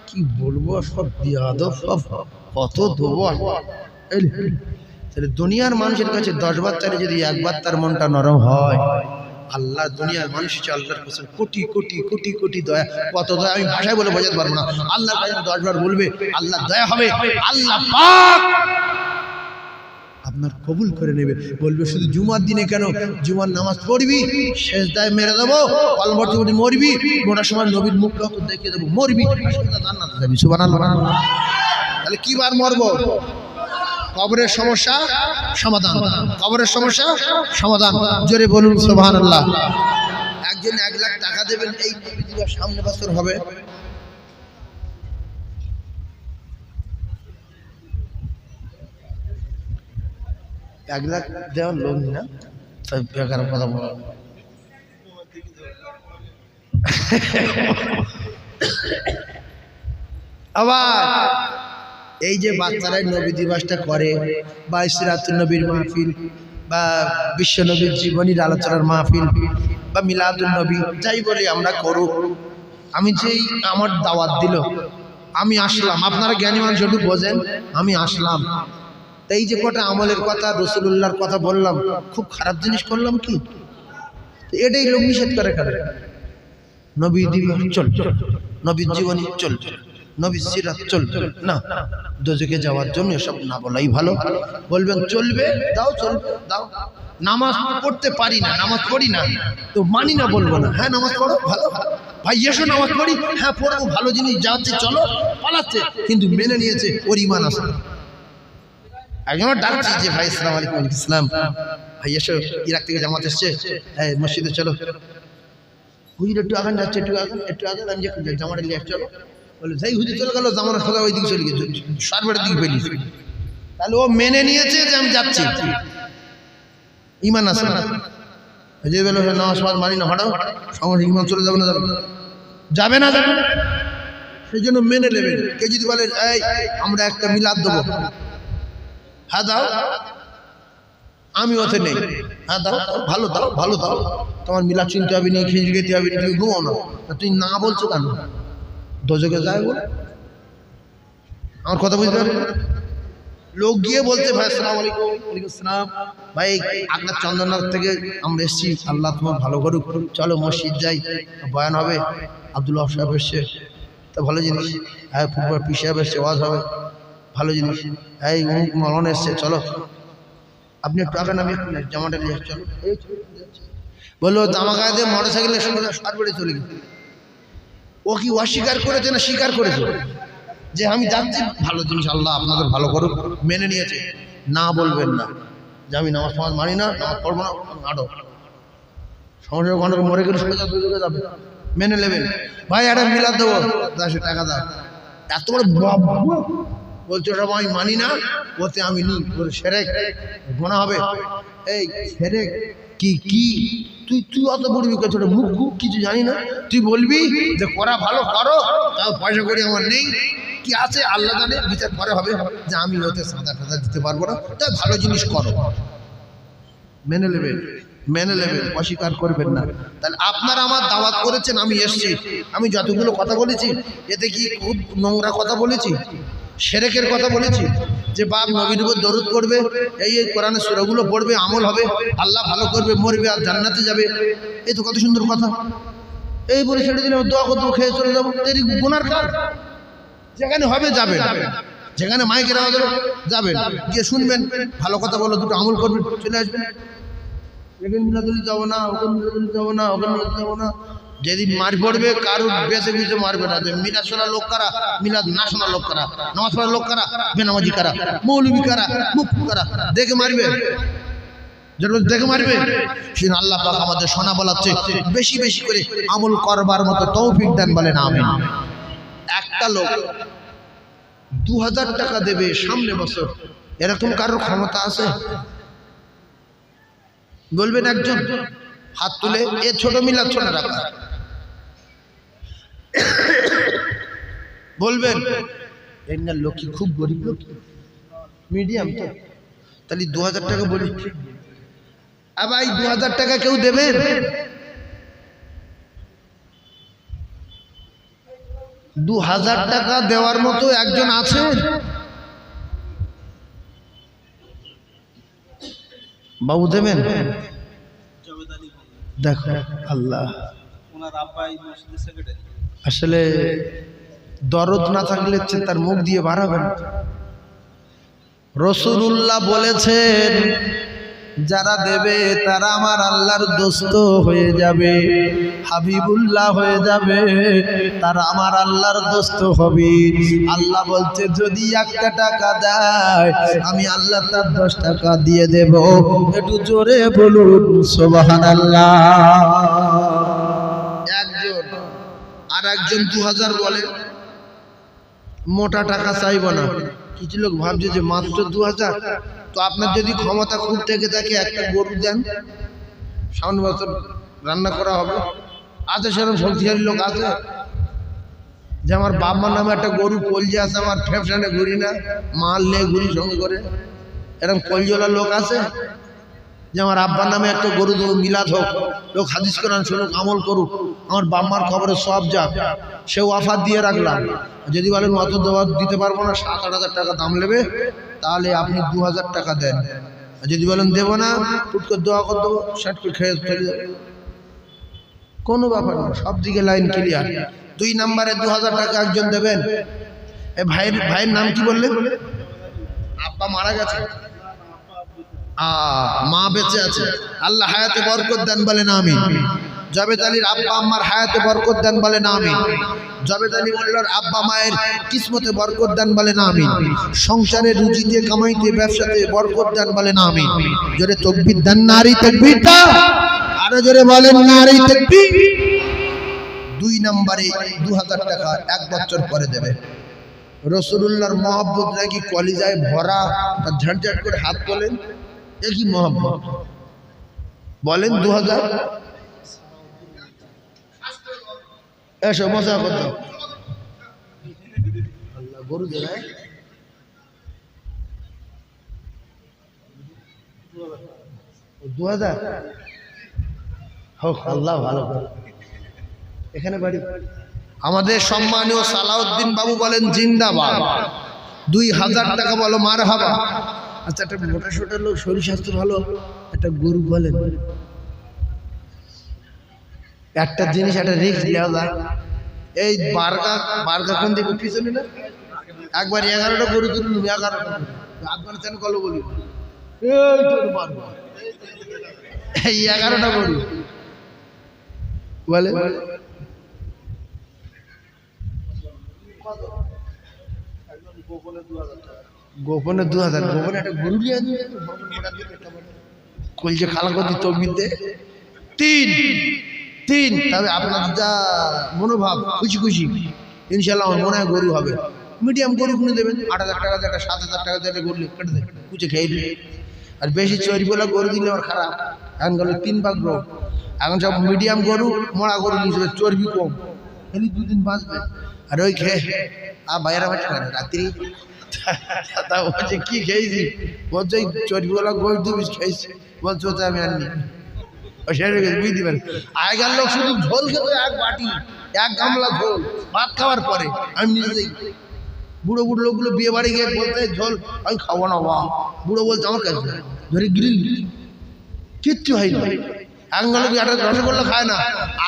কি বলবো, সব বিয়াদব, সব কত দেবো। তাহলে দুনিয়ার মানুষের কাছে 10 বার চাইলে যদি একবার তার মনটা নরম হয়, আল্লাহ দুনিয়ার মানুষ হচ্ছে আল্লাহর কাছে কোটি কোটি কোটি কোটি দয়া। কত দয়া আমি ভাষায় বলে বোঝাতে পারবো না। আল্লাহর কাছে 10 বার বলবে, আল্লাহ দয়া হবে, আল্লাহ পাক আপনার কবুল করে নেবে। বলবে শুধু জুমার দিনে কেন, জুমার নামাজ পড়বি, সেজদায় মেরে দেবো, কলমটি মরবি, মোটার সময় নবীর মুখটা তো দেখিয়ে দেবো, মরবি, জান্নাতে যাবি। সুবহানাল্লাহ। তাহলে কিবার মরবো? কবরের সমস্যা সমাধান, কবরের সমস্যা সমাধান। জোরে বলুন সুবহানাল্লাহ। একজন 1 লাখ টাকা দেবেন, এই নবী দিবস সামনে বছর হবে। এক লাখ দেওয়ার লোক না, তাই বেকার কথা বলা। আবার এই যে বাচ্চারাই নবী দিবসটা করে, বা সিরাতুন নবীর মাহফিল, বা বিশ্ব নবীর জীবনীর আলোচনার মাহফিল, বা মিলাদুন নবী, যাই বলি আমরা করুক। আমি যেই আমার দাওয়াত দিল, আমি আসলাম, আপনারা জ্ঞানী মানুষ একটু বোঝেন, আমি আসলাম, এই যে কটা আমলের কথা, রাসূলুল্লাহর কথা বললাম, খুব খারাপ জিনিস করলাম কি? এটাই লোক নিষেধ করে কেন? নবী দিবস চল, নবীর জীবনী চল, নবীর সিরাত চল না, দোজখে যাওয়ার জন্য এসব না বলাই ভালো। বলবেন চলবে, দাও চলবে, দাও। নামাজ পড়তে পারি না, নামাজ পড়ি না, তো মানি না বলবো না। হ্যাঁ নামাজ পড়ো, ভালো ভাই, এসো নামাজ পড়ি, হ্যাঁ পড়বো, ভালো জিনিস যাচ্ছে, চলো, পালাচ্ছে, কিন্তু মেনে নিয়েছে, ওর ঈমান আছে। একজন ডাকছি যে ভাই আসসালামু আলাইকুম। ইসলাম ভাই, এসো, ইরাক থেকে জামাত এসছে, হ্যাঁ মসজিদে চলো। হুজুর একটু আগান যাচ্ছে, একটু আগান, একটু আগান, আমি যে জামাটা নিয়ে চলো। বলে যাই হুজুর চলে গেল, জামাটা সোজা ওই দিকে চলে গেছে, সারবারের দিকে ফেলি। তাহলে ও মেনে নিয়েছে যে আমি যাচ্ছি, ঈমান আছে না? যে বেলা নামাজ মানি না, হঠাৎ সঙ্গে ঈমান চলে যাবে না, যাবে না, যাবে না, সেই জন্য মেনে নেবেন। কে যদি বলেন এই আমরা একটা মিলাদ দেবো, হ্যাঁ দাও, আমি ওতে নেই, হ্যাঁ দাও, ভালো দাও, ভালো দাও, তোমার মিলাদ চিনতে হবে না, খিচড়ি খেতে হবে না, তুমি ঘুমাও না, তুই না বলছো কেন? দোজকে যায় বল, আমার কথা বুঝতে পারবে? লোক গিয়ে বলতে ভাই আসসালামু আলাইকুম, ওয়ালাইকুম আসসালাম, ভাই আপনার চন্দননগর থেকে আমরা এসেছি, আল্লাহ তোমার ভালো করুক, চলো মসজিদ যাই, বয়ান হবে, আব্দুল ওয়াহাব সাহেব এসছে, তা ভালো জিনিস, হ্যাঁ ফুটবল পি সাহেব এসছে, ওয়াজ হবে, ভালো জিনিস, এই অমুক মলন এসছে, চলো আপনি একটু আগে নামিয়ে জামাটা নিয়ে চলো, বললো জামা গায়ে দিয়ে মোটর সাইকেলের সঙ্গে সারবেড়ে চলে গেছে। ও কি অস্বীকার করেছে না স্বীকার করেছে যে আমি যাচ্ছি, ভালো জিনিস, আল্লাহ আপনাদের ভালো করুক, মেনে নিয়েছে। না বলবেন না যে আমি নামাজ ফামাজ মানি না, নামাজ পড়বো না, আডো সমস্যা ঘন্টা মরে গেলে সোজা দুদিকে যাবে, মেনে নেবেন। ভাই একটা মিলাদ দেবো, 10 টাকা দাও, এত বড় বলছো ওটা আমি মানি না, ওতে আমি নি, সেরেক গোনা হবে। এই সেরেক কি কি তুই তুই অত বলবি ছোট মুখ কিছু জানি না, তুই বলবি যে করা ভালো করো, তাও পয়সা করি আমার নেই, কি আছে আল্লাহ জানে, বিচার পরে হবে যে আমি ওতে সাদা টাদা দিতে পারবো না, তাই ভালো জিনিস করো, মেনে নেবেন, মেনে নেবেন, অস্বীকার করবেন না। তাহলে আপনারা আমার দাওয়াত করেছেন, আমি এসছি, আমি যতগুলো কথা বলেছি এতে কি খুব নোংরা কথা বলেছি? শিরকের কথা বলেছি যে বাপ নবীর উপর দরুদ পড়বে, এই কোরআনের সূরাগুলো পড়বে, আমল হবে, আল্লাহ ভালো করবে, মরবে আর জান্নাতে যাবে, এই তো কত সুন্দর কথা। এই বলে ছেড়ে দিলে দোয়া করতে খেয়ে চলে যাবো, এর গুনার কাজ। যেখানে হবে যাবেন, যেখানে মাইকের আওয়াজ হবে যাবেন, গিয়ে শুনবেন, ভালো কথা বলো, দুটো আমল করবেন, চলে আসবেন। এখানে মিলাদুলি যাবো না, ওখানে মিলাদুলি যাবো না, ওখানে মিলাদুলি যাবো না। যেদিন মার পড়বে কারোর বেঁচে বেঁচে মারবে না। মিলাদ শোনা লোক কারা, মিলাদ না শোনা লোক কারা, নামাজ পড়ার লোক কারা, বেনামাজি কারা, মৌলবি কারা, মুফতি কারা, দেখে মারবে, দেখে মারবে। সেদিন আল্লাহ পাক আমাদের শোনা বলাচ্ছে বেশি বেশি করে আমল করবার মতো তৌফিক দেন, বলেন আমিন। একটা লোক 2000 টাকা দেবে সামনে বছর, এরকম কারোর ক্ষমতা আছে? বলবেন একজন, হাত তুলে। এ ছোট মিলাদ, ছোট টাকা বলবেন। এই না লোক কি খুব গরিব লোক, মিডিয়াম তো, তাহলে 2000 টাকা বলি। ভাই 2000 টাকা কেউ দেবেন? 2000 টাকা দেওয়ার মতো একজন আছে? বাবু দেবেন? দেখো আল্লাহ, আসলে দরদ না থাকলে তার মুখ দিয়ে বাড়াবেন। রাসূলুল্লাহ বলেছেন যারা দেবে তারা আমার আল্লাহর দোস্ত হয়ে যাবে, হাবিবুল্লাহ হয়ে যাবে, তারা আমার আল্লাহর দোস্ত হবে। আল্লাহ বলছে যদি 1 টাকা দেয় আমি আল্লাহ তার 10 টাকা দিয়ে দেব। একটু জোরে বলুন সুবহানাল্লাহ। একজন আর একজন 2000 বলে, মোটা টাকা চাইব না। কিছু লোক ভাবছে যে মাত্র 2000, তো আপনার যদি ক্ষমতা খুব থেকে থাকে একটা গরু দেন, সামনে বছর রান্না করা হবে। আছে সেরকম শক্তিশালী লোক আছে যে আমার বাবার নামে একটা গরু কলজি আছে, আমার ফ্যাপসানে ঘুরি না, মাল নিয়ে ঘুরি সঙ্গে করে, এরকম কলজলা লোক আছে যে আমার আব্বার নামে একটা গরু দেবো, মিলাদ হোক, লোক হাদিস কোরআন শুনুক, আমল করুক, আমার বাম্মার খবরে সব যাক, সেও অফার দিয়ে রাখলাম। যদি বলেন অত দেওয়া দিতে পারবো না, 7-8 টাকা দাম নেবে, তাহলে আপনি 2000 টাকা দেন। যদি বলেন দেবো না, ফুট করে দোয়া করে দেবো, শার্ট করে খেয়ে চলে যাবে, কোনো ব্যাপার না, সব দিকে লাইন ক্লিয়ার। 2 নম্বরে 2000 টাকা একজন দেবেন। এ ভাইয়ের নাম কি বললেন? আব্বা মারা গেছে, মা বেঁচে আছে, আল্লাহ হায়াতে বরকত দেন, বলেন আমিন। জাবেদ আলীর আব্বা আম্মার হায়াতে বরকত দেন, বলেন আমিন। জাবেদ আলী মোল্লার আব্বা মায়ের কিসমতে বরকত দেন, বলেন আমিন। সংসারে রুজিতে কামাইতে ব্যবসাতে বরকত দেন, বলেন আমিন। জোরে তাকবীর দেন, নারী তাকবীরটা আরো জোরে বলেন, নারী তাকবীর। 2 নম্বরে 2000 টাকা 1 বছর পরে দেবে। রাসূলুল্লাহর মহব্বত নাকি কলিজায় ভরা, তার ঝটঝট করে হাত তোলেন, এ কি মহব্বত বলেন? 2000 এসো মজা করতে গরু দেয় 2000 হোক, আল্লাহ ভালো করে। এখানে বাড়ি আমাদের সম্মানীয় সালাউদ্দিন বাবু বলেন জিন্দাবাদ। 2000 টাকা বলো মারহাবা। আচ্ছা, একটা মোটা সোটা লোক, শরীর স্বাস্থ্য ভালো, একটা গরু বলেন। একটা জিনিস, একটা রিস্ক দেওয়া যায়। এই বার্গা কোন দিকে পিছনে না, একবার 11টা গরু তুলুন, 11টা আফগানিস্তান কলো বলি, এই তোর বার্গা, এই 11টা গরু বলে গোপনে 2000, গোপনে একটা গরু নিয়ে কলজে খালা করতে তকবির দে 3 তবে আপনার যা মনোভাব, খুশি খুশি ইনশাল্লাহ আমার মনে হয় গরু হবে। মিডিয়াম গরু কিনে দেবেন, 8000 টাকা দিয়ে, 7000 টাকা দিয়ে গরু কেটে দেবেন, কুচে খেয়ে দিবে। আর বেশি চর্বিওয়ালা গরু দিলে আমার খারাপ। এখন গেল 3 ভাগ রোগ। এখন সব মিডিয়াম গরু, মরা গরু নিয়ে চর্বি কম, এলি 2 দিন বাঁচবে। আর ওই খেয়ে ভাইয়েরা বাচ্চা করে রাত্রি তা বলছে কি খেয়েছি, বলছে চর্বিওয়ালা গরু 2 পিস খেয়েছি, বলছে ওতে আমি আনি বুঝতে পারি। আগের লোক শুধু ঝোল খেত, 1 বাটি 1 গামলা ঝোল ভাত খাওয়ার পরে। আমি নিজে বুড়ো বুড়ো লোকগুলো বিয়ে বাড়ি গিয়ে বলতে ঝোল আমি খাবো না, বা বুড়ো বলছে আমার কাছে ধরে গ্রিল, কিচ্ছু হয় না। এখন লোক একটা রসগোল্লা খায় না,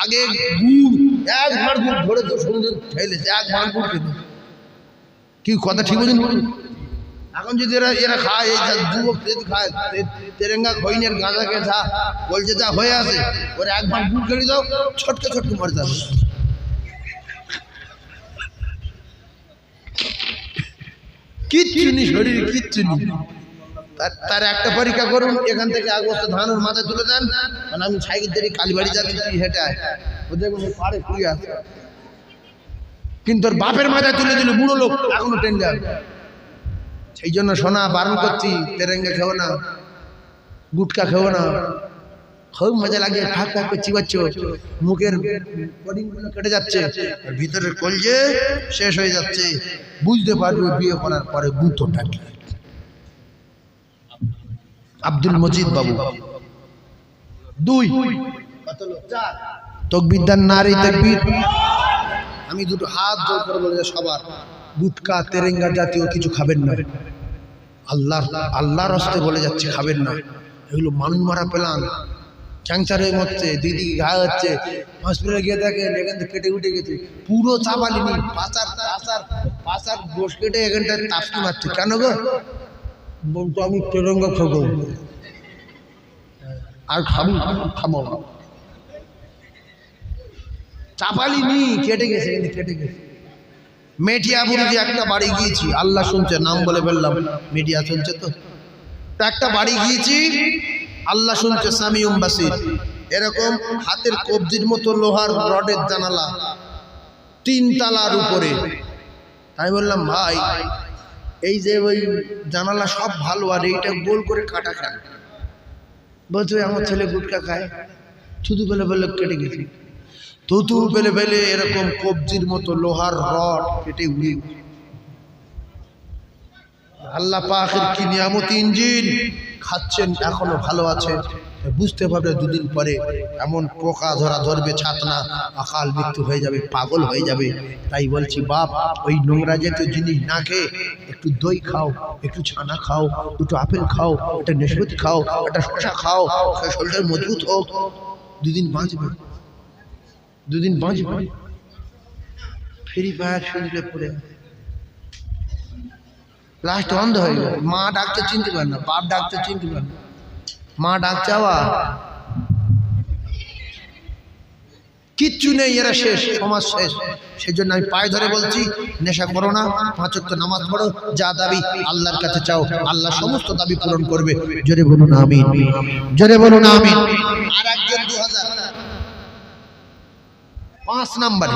আগে গুড় 1 ভাঁড় গুড় ধরে তো সুন্দর ঠেলেছে, 1 ভাঁড় গুড় খেত। কি কথা ঠিক বুঝুন? এখন যদি এরা খায়, এই যুবক যদি খায় তেরেঙ্গা খৈনের গাঁজাকে যা বলছে যা হয়ে আছে, ওরা 1 ভাঁড় গুড় খেয়ে দাও, ছটকে ছটকে মরে যাবে। কিচ্ছু নেই শরীরে, কিচ্ছু নেই। তার একটা পরীক্ষা করুন, এখান থেকে 1 বস্তা ধানের মাথায় তুলে দেন, কারণ আমি সাইকেল থেকে কালীবাড়ি যাচ্ছি, হেঁটে ও দেখুন পাড়ে শুয়ে আছে, কিন্তু ওর বাপের মাথায় তুলে দিল বুড়ো লোক, এখনো টেন্ডার। সেই জন্য সোনা বারণ করছি, তেরেঙ্গা খেও না, গুটকা খেও না। খুব মজা লাগে, ঠাক ঠাক করে চিবাচ্ছ, মুখের বডিগুলো কেটে যাচ্ছে, আর ভিতরের কলজে শেষ হয়ে যাচ্ছে। বুঝতে পারবে বিয়ে করার পরে গুঁতোটা কি। আব্দুল মজিদ বাবু 2 তকবীরদার নারী তাকবীর। আমি 2 হাত জোর করে বলে সবার গুটকা তেরেঙ্গা জাতীয় কিছু খাবেন না, আল্লাহর রাস্তে বলে যাচ্ছে খাবেন না। এগুলো মানুষ মারা প্ল্যান, ক্যান্সারের মধ্যে দিদি ঘা হচ্ছে, হসপিটালে গিয়ে দেখেন এখান থেকে কেটে উঠে গেছে, পুরো চাপালিনি, পাচার গোশ কেটে এখানটায় তাপকি মারছে। কেন গো? বলতো আমি তেরেঙ্গা খাবো, আর খাবো চাপালিনি, কেটে গেছে, কেটে গেছে। মেটিয়াপুরে যে একটা বাড়ি গিয়েছি, আল্লাহ শুনছে, নাম বলে ফেললাম, মিডিয়া চলছে তো, একটা বাড়ি গিয়েছি, আল্লাহ শুনছে, সামিউম বাসির। এরকম হাতের কবজির মতো লোহার রডের জানালা, 3 তলার উপরে। আমি বললাম ভাই এই যে ওই জানালা সব ভালো, আর এইটা গোল করে কাটা খায়। বলছে আমার ছেলে গুটকা খায়, শুধু বেলে বেলে কেটে গেছি, থুতু বেলে বেলে এরকম কবজির মতো লোহার রড কেটে উড়ে। আল্লাহ পাকের কি নিয়ামতি ইঞ্জিন, খাচ্ছেন এখনো ভালো আছে। বুঝতে পারবে 2 দিন পরে এমন পোকা ধরবে, ছাতনা, আকাল মৃত্যু হয়ে যাবে, পাগল হয়ে যাবে। তাই বলছি বাপ, ওই নোংরা জাতীয় জিনিস না খেয়ে একটু দই খাও, একটু ছানা খাও, 2টো আপেল খাও, একটা নাশপাতি খাও, একটা শসা খাও, শরীরটা মজবুত হোক। 2 দিন বাঁচবে, 2 দিন বাঁচবে। ফ্রি ফায়ার শুনলে পড়ে লাস্ট অন্ধ হয়ে গেল। মা ডাকতে চিনতে পারে না, বাপ ডাকতে চিনতে পারে না, মা ডাকছে আবার কিচ্ছু নেই, এরা শেষ, সমাজ শেষ। সেই জন্য আমি পায়ে ধরে বলছি, নেশা করো না, 5 ওয়াক্ত নামাজ পড়ো, যা দাবি আল্লাহর কাছে চাও, আল্লাহ সমস্ত দাবি পূরণ করবে। জোরে বলুন আমিন, জোরে বলুন আমিন। আর একজন 2000 5 নম্বরে,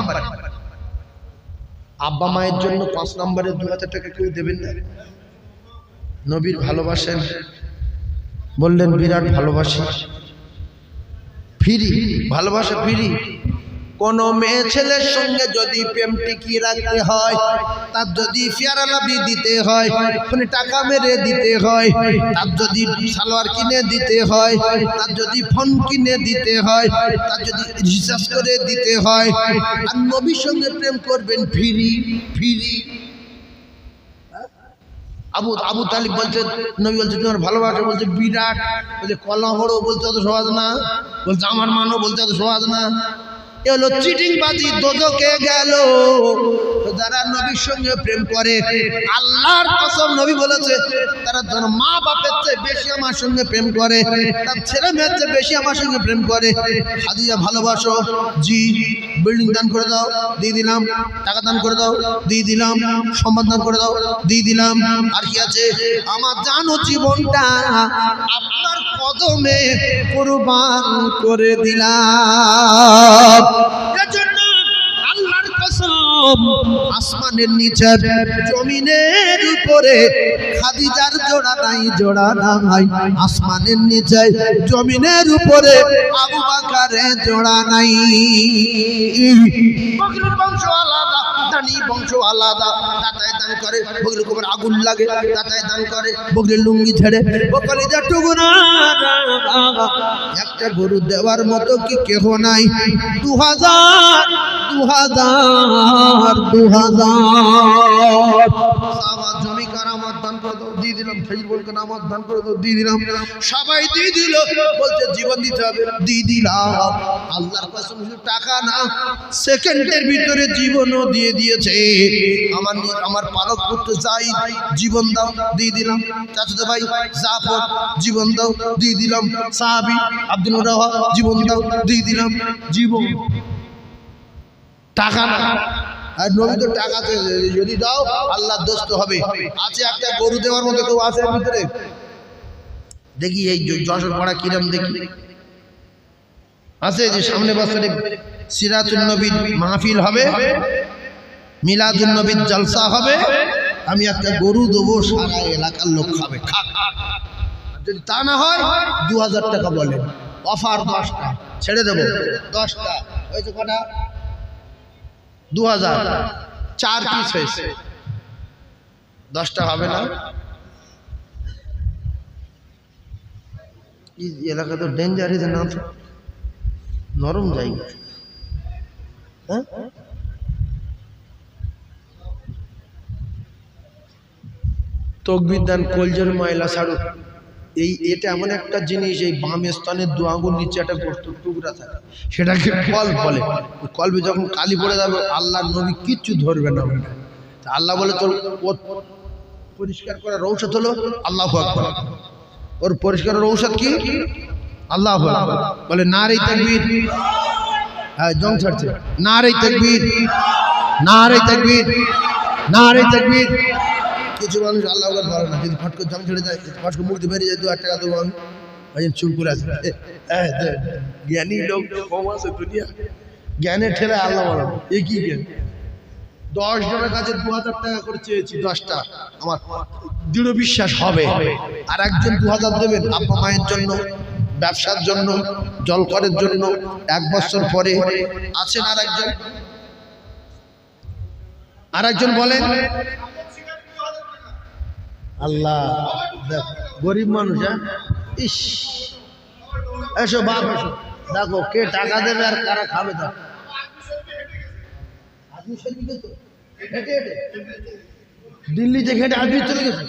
আব্বা মায়ের জন্য 5 নম্বরে 2000 টাকা কেউ দেবেন না? নবীর ভালোবাসেন, বললেন বিরাট ভালোবাসি, ফ্রি ভালোবাসা ফ্রি। কোন মেয়ে ছেলের সঙ্গে যদি প্রেম টিকিয়ে রাখতে হয়, তার যদি ফেয়ারা লাভলি দিতে হয়, মানে টাকা মেরে দিতে হয়, তার যদি সালোয়ার কিনে দিতে হয়, তার যদি ফোন কিনে দিতে হয়, তার যদি রিচার্জ করে দিতে হয়, আর নবীর সঙ্গে প্রেম করবেন ফ্রি ফ্রি। আবু তালিব বলছে, নবী বলছে তোমার ভালোবাসা, বলছে বিরাট, বলছে কলম হড়ো, বলছে অত সহজ না, বলছে আমার মানো, বলছে অত সহজ না। এ হলো চিটিং বাজি, দোজকে গেল যারা নবীর সঙ্গে প্রেম করে। আল্লাহর কসম নবী বলেছে তারা তার মা বাপের চেয়ে বেশি আমার সঙ্গে প্রেম করে, তার ছেলে মেয়ের চেয়ে বেশি আমার সঙ্গে প্রেম করে। খাদিজা ভালোবাসো, জি। বিল্ডিং দান করে দাও, দিয়ে দিলাম। টাকা দান করে দাও, দিয়ে দিলাম। সম্মান দান করে দাও, দিয়ে দিলাম। আর কি আছে? আমার জানো জীবনটা আপনার কদমে কুরবান করে দিলাম। এজন্য আল্লাহর কসম, আসমানের নিচে জমিনের উপরে খাদিজার জোড়া নাই, জোড়া নাই। আসমানের নিচে জমিনের উপরে আবু বকরের জোড়া নাই। বকরের বংশ আলাদা, দানি বংশ আলাদা। দাতায় দান করে, বকরের কোমরে আগুন লাগে। দাতায় দান করে, বকরের লুঙ্গি ছেড়ে বকরিজা টুকুনা। একটা গরু দেওয়ার মতো কি কেহ নাই? 2000 সাহাবার জমি কারামত দান করে দাও, দিয়ে দিলাম। খেজুর বলকে নামাজ দান করে দাও, দিয়ে দিলাম। সবাই দিয়ে দিল, বলছে জীবন দিতে হবে, দিয়ে দিলাম। আল্লাহর কসম, শুধু টাকা না, সেকেন্ডের ভিতরে জীবনও দিয়ে দিয়েছে। আমার পালক পুত্র যায়েদ, জীবন দাও, দিয়ে দিলাম। চাচাতো ভাই জাফর, জীবন দাও, দিয়ে দিলাম। সাহাবী আব্দুল রাওয়াহ, জীবন দাও, দিয়ে দিলাম। জীবন, টাকা না। আর নবী তো টাকা যদি দাও আল্লাহর দোস্ত হবে। আছে একটা গরু দেওয়ার মতো কেউ আছে ভিতরে? দেখি এই যশোর পাড়া কিরম দেখি আছে। যে সামনে বছরে সিরাতুন নবীর মাহফিল হবে, মিলাদুন নবীর জলসা হবে, আমি একটা গরু দেবো, সারা এলাকার লোক খাবে। যদি তা না হয় 2000 টাকা বলেন, অফার 10টা ছেড়ে দেবো। 10টা হয়েছে কটা? 2000, 4 পিস হয়েছে। 10টা হবে না? এই এলাকা তো ডেঞ্জার, এদের নাম নরম জায়গা। হ্যাঁ, তকবীর দান, কলজের ময়লা ছাড়ুক। এটা এমন একটা জিনিস, এই বাম স্তনের 2 আঙ্গুল নিচে একটা টুকরা থাকে, সেটাকে কল্ব বলে। কল্বে যখন কালি পড়ে যাবে, আল্লাহর নবী কিচ্ছু ধরবে না। আল্লাহ বলে তোর পরিষ্কার করার ঔষধ হলো আল্লাহু আকবার। ওর পরিষ্কারের ঔষধ কি? আল্লাহু আকবার। বলে নারে তাকবীর। হ্যাঁ, জং ছাড়ছে। নারে তাকবীর, নারে তাকবীর, নারে তাকবীর। কিছু মানুষ আল্লাহ আকবার বলে না, যদি ফট করে জং ছেড়ে যায়, ফট করে মুখ দিয়ে বেরিয়ে যায়, 2 টাকা দেবো আমি, চুপ করে আছে। জ্ঞানী লোক কম আছে দুনিয়া, জ্ঞানের ঠেলে আল্লাহ বলে এ কি জ্ঞান? 10 জনের কাছে 2000 টাকা করে চেয়েছি, 10টা। আমার দৃঢ় বিশ্বাস হবে। আর একজন 2000 দেবেন আব্বা মায়ের জন্য, ব্যবসার জন্য, জলকরের জন্য। 1 বছর পরে আছেন আরেকজন বলেন আল্লাহ, গরিব মানুষ। হ্যাঁ, ইস, এসো বাপ, এসো, দেখো কে টাকা দেবে আর কারা খাবে। তা দিল্লিতে ঘেটে আজমি চলে গেছে,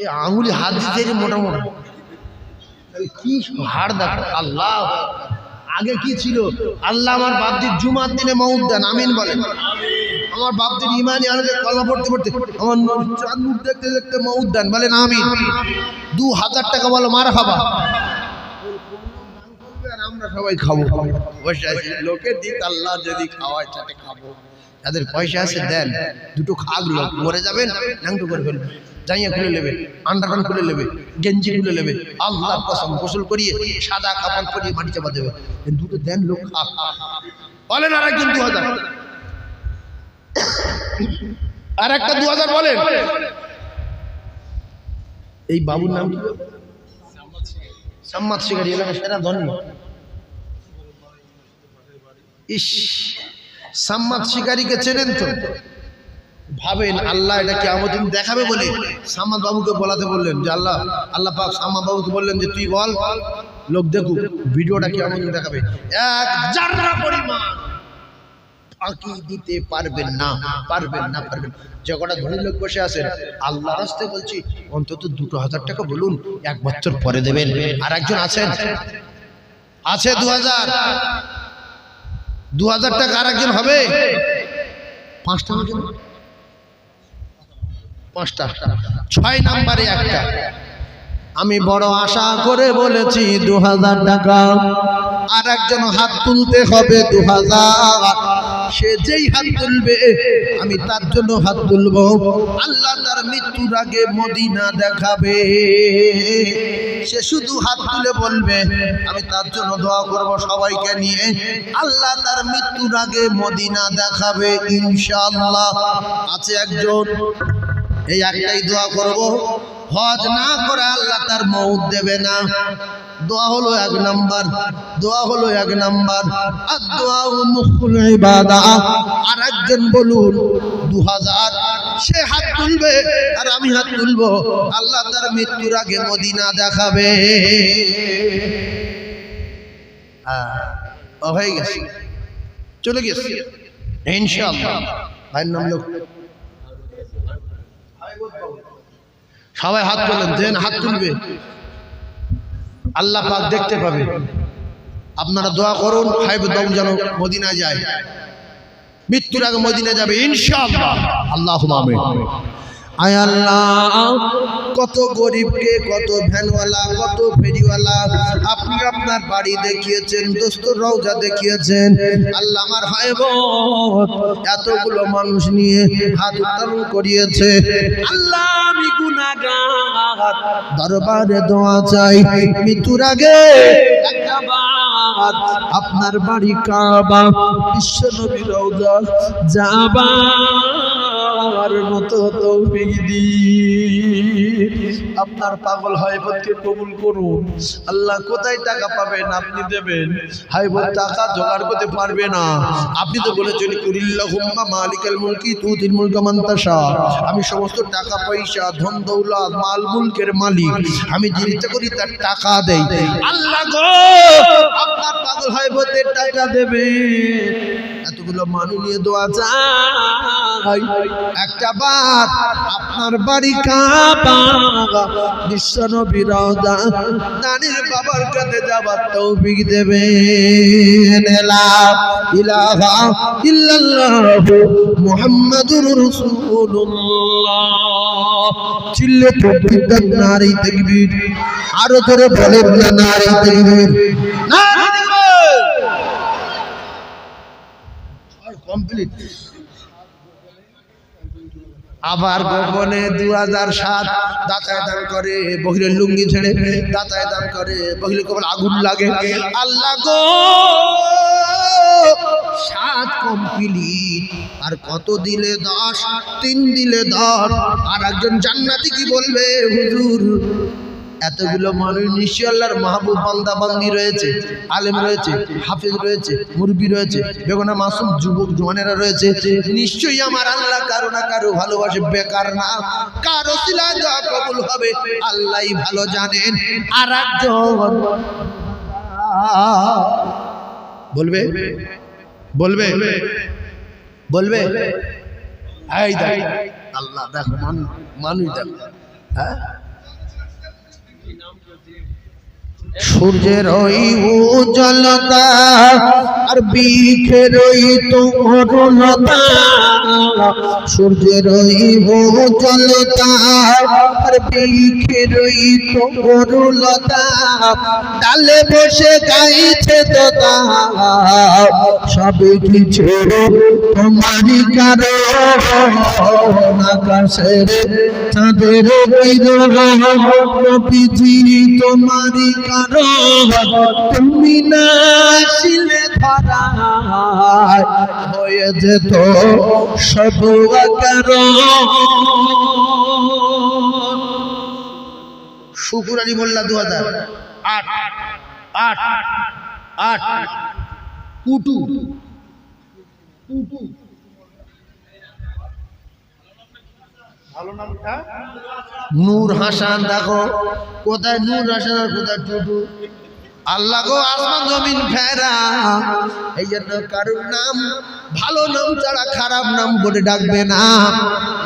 এই আঙুলি হাত দিতে মোটা মোটা কি হাড় দেখো। আল্লাহ, আগে কি ছিল? আল্লাহ আমার বাপদির জুমার দিনে মউত দেন, আমিন বলেন। আমার বাপদির ইমানি আনন্দে কলমা পড়তে পড়তে, আমার চাঁদ মুখ দেখতে দেখতে মউত দেন, বলেন আমিন। 2000 টাকা বলো মারহাবা। আর আমরা সবাই খাবো, বসে আছি। লোকের দিক আল্লাহ যদি খাওয়ায় সাথে খাবো। যাদের পয়সা আছে দেন, 2টো খাগ লোক মরে যাবেন, ন্যাংটু করে ফেলবে, জাইয়া খুলে নেবে, আন্ডারপ্যান্ট খুলে নেবে, গেঞ্জি খুলে নেবে, আল্লাহর কসম গোসল করিয়ে সাদা কাপড় পরিয়ে মাটি চাপা দেবে। 2টো দেন লোক খাক। বলেন আর একজন 2000, আর একটা 2000 বলেন। এই বাবুর নাম কি? সাম্মাদ শিকারী, এলাকা সেরা ধনী। ইস, সাম্মাদ শিকারীকে চেনেন তো? ভাবেন আল্লাহ এটা কিয়ামত দিন দেখাবে বলে সাম্মাদ বাবুকে বলাতে বললেন যে আল্লাহ পাক সাম্মাদ বাবুকে বললেন যে তুই বল, লোক দেখুক ভিডিওটা কিয়ামত দিন দেখাবে। এক জাররা পরিমাণ ফাঁকি দিতে পারবেন না। যে কটা ধনী লোক বসে আছেন আল্লাহ রাস্তায় বলছি অন্তত 2000 টাকা বলুন, 1 বছর পরে দেবেন। আর একজন আছেন আছে 2000 টাকা, আর একজন হবে 5 টাকা, 5টা, 6 নম্বরে একটা। আমি বড় আশা করে বলেছি 2000 টাকা, আর একজন হাত তুলতে হবে 2000। সে যেই হাত তুলবে আমি তার জন্য হাত তুলবো। আল্লাহ তার মৃত্যুর আগে মদিনা দেখাবে। সে শুধু হাত তুলে বলবে আমি তার জন্য দোয়া করব সবাইকে নিয়ে। আল্লাহ তার মৃত্যুর আগে মদিনা দেখাবে ইনশাআল্লাহ। আছে একজন, এই একটাই দোয়া করব, হজ না করে আল্লাহ তার মউত দেবে না। দোয়া হলো 1 নাম্বার, আর দোয়া মুখুল ইবাদা। আর একজন বলুন 2000, সে হাত তুলবে আর আমি হাত তুলবো, আল্লাহ তার মৃত্যুর আগে মদিনা দেখাবে। হয়ে গেছে, চলে গেছে ইনশাআল্লাহ। ভাইয়ের নাম লোক সবাই হাত তোলেন, যেন হাত তুলবে আল্লাহ পাক দেখতে পাবে। আপনারা দোয়া করুন হাইবুদ্দম যেন মদিনা যায়, মৃত্যুর আগে মদিনা যাবে ইনশাআল্লাহ। আল্লাহুম্মা আমিন। আয় আল্লাহ, কত গরিবকে, কত ভ্যানওয়ালা, কত ফেরিওয়ালা আপনি আপনার বাড়ি দেখিয়েছেন, দোস্তর রওজা দেখিয়েছেন। আল্লাহ আমার হায়ব এতগুলো মানুষ নিয়ে হাত উত্তোলন করিয়েছে। আল্লাহ আমি গুনাহগার, দরবারে দোয়া চাই মৃত্যুর আগে একবার আপনার বাড়ি কাবা, বিশ্ব নবী রওজা যাবার মতো তৌফিক দিন। আপনার পাগল হাইবতকে কবুল করুন। আল্লাহ কোথায় টাকা পাবেন আপনি দেবেন, হাইবত টাকা জোগাড় করতে পারবে না। আপনি তো বলেছেন কুলিল্লাহুম্মা মালিকাল মুলকি তুতিল মুলকা মান তাশা। আমি সমস্ত টাকা পয়সা, ধন দৌলত, মাল মুলকের মালিক, আমি যে ইচ্ছা করি তার টাকা দেই। আল্লাহ গো আপনার পাগল হাইবতের টাকা দেবে। এতগুলো মানুষ নিয়ে দোয়া চাই, একটা বার আপনার বাড়ি কাবা, বিশ্ব নবী রওজা, নানির বাবার কাছে যাবার তৌফিক দেবেন। লা ইলাহা ইল্লাল্লাহু মুহাম্মাদুর রাসূলুল্লাহ। চিল্লে প্রতিদান নারী তাকবীর, আরো ধরে বলেন না নারী তাকবীর, নারী তাকবীর। কমপ্লিট। আবার গোপনে 2007 দাতায় দান করে, বহিরের লুঙ্গি ছেড়ে দাতায় দান করে, বহিরে কেবল আগুন লাগে। আল্লাহ গো 7 কমপ্লিট, আর কত দিলে 10, 3 দিলে 10। আর একজন জান্নাতি কি বলবে, হুজুর এতগুলো মানুষ নিশ্চয়ই আল্লাহর মাহবুব বান্দা বান্দি রয়েছে, আলেম রয়েছে, হাফেজ রয়েছে, মুরব্বি রয়েছে, বেগুনা মাসুম যুবক জওয়ানেরা রয়েছে, নিশ্চয়ই আমার আল্লাহ কারো না কারো ভালোবাসে, বেকার না, কারো সিলা যা কবুল হবে আল্লাহই ভালো জানেন। আর একজন বলবে এই দেখ আল্লাহ দেখো মানুষ দেখো, হ্যাঁ সূর্যের ওই উজ্জ্বলতা আর বৃক্ষের ওই তরুণতা, সূর্যের ওই উজ্জ্বলতা আর বৃক্ষের ওই তরুণতা, ডালে বসে গাইছে তোতা, সবই কিছু তোমারই কারণ, আকাশের চাঁদের নবীজি তোমারই কারণ, তুমি না আসলে ধরায় হয়ে যেত সব কারণ। শুকুর আলী মোল্লা 2008 কুটু নূর হাসান, দেখো কোথায় নূর হাসান আর কোথায় টুটু। আল্লাহ গো আসমান জমিন ফেরা, এই জন্য কারোর নাম ভালো নাম ছাড়া খারাপ নাম বলে ডাকবে না।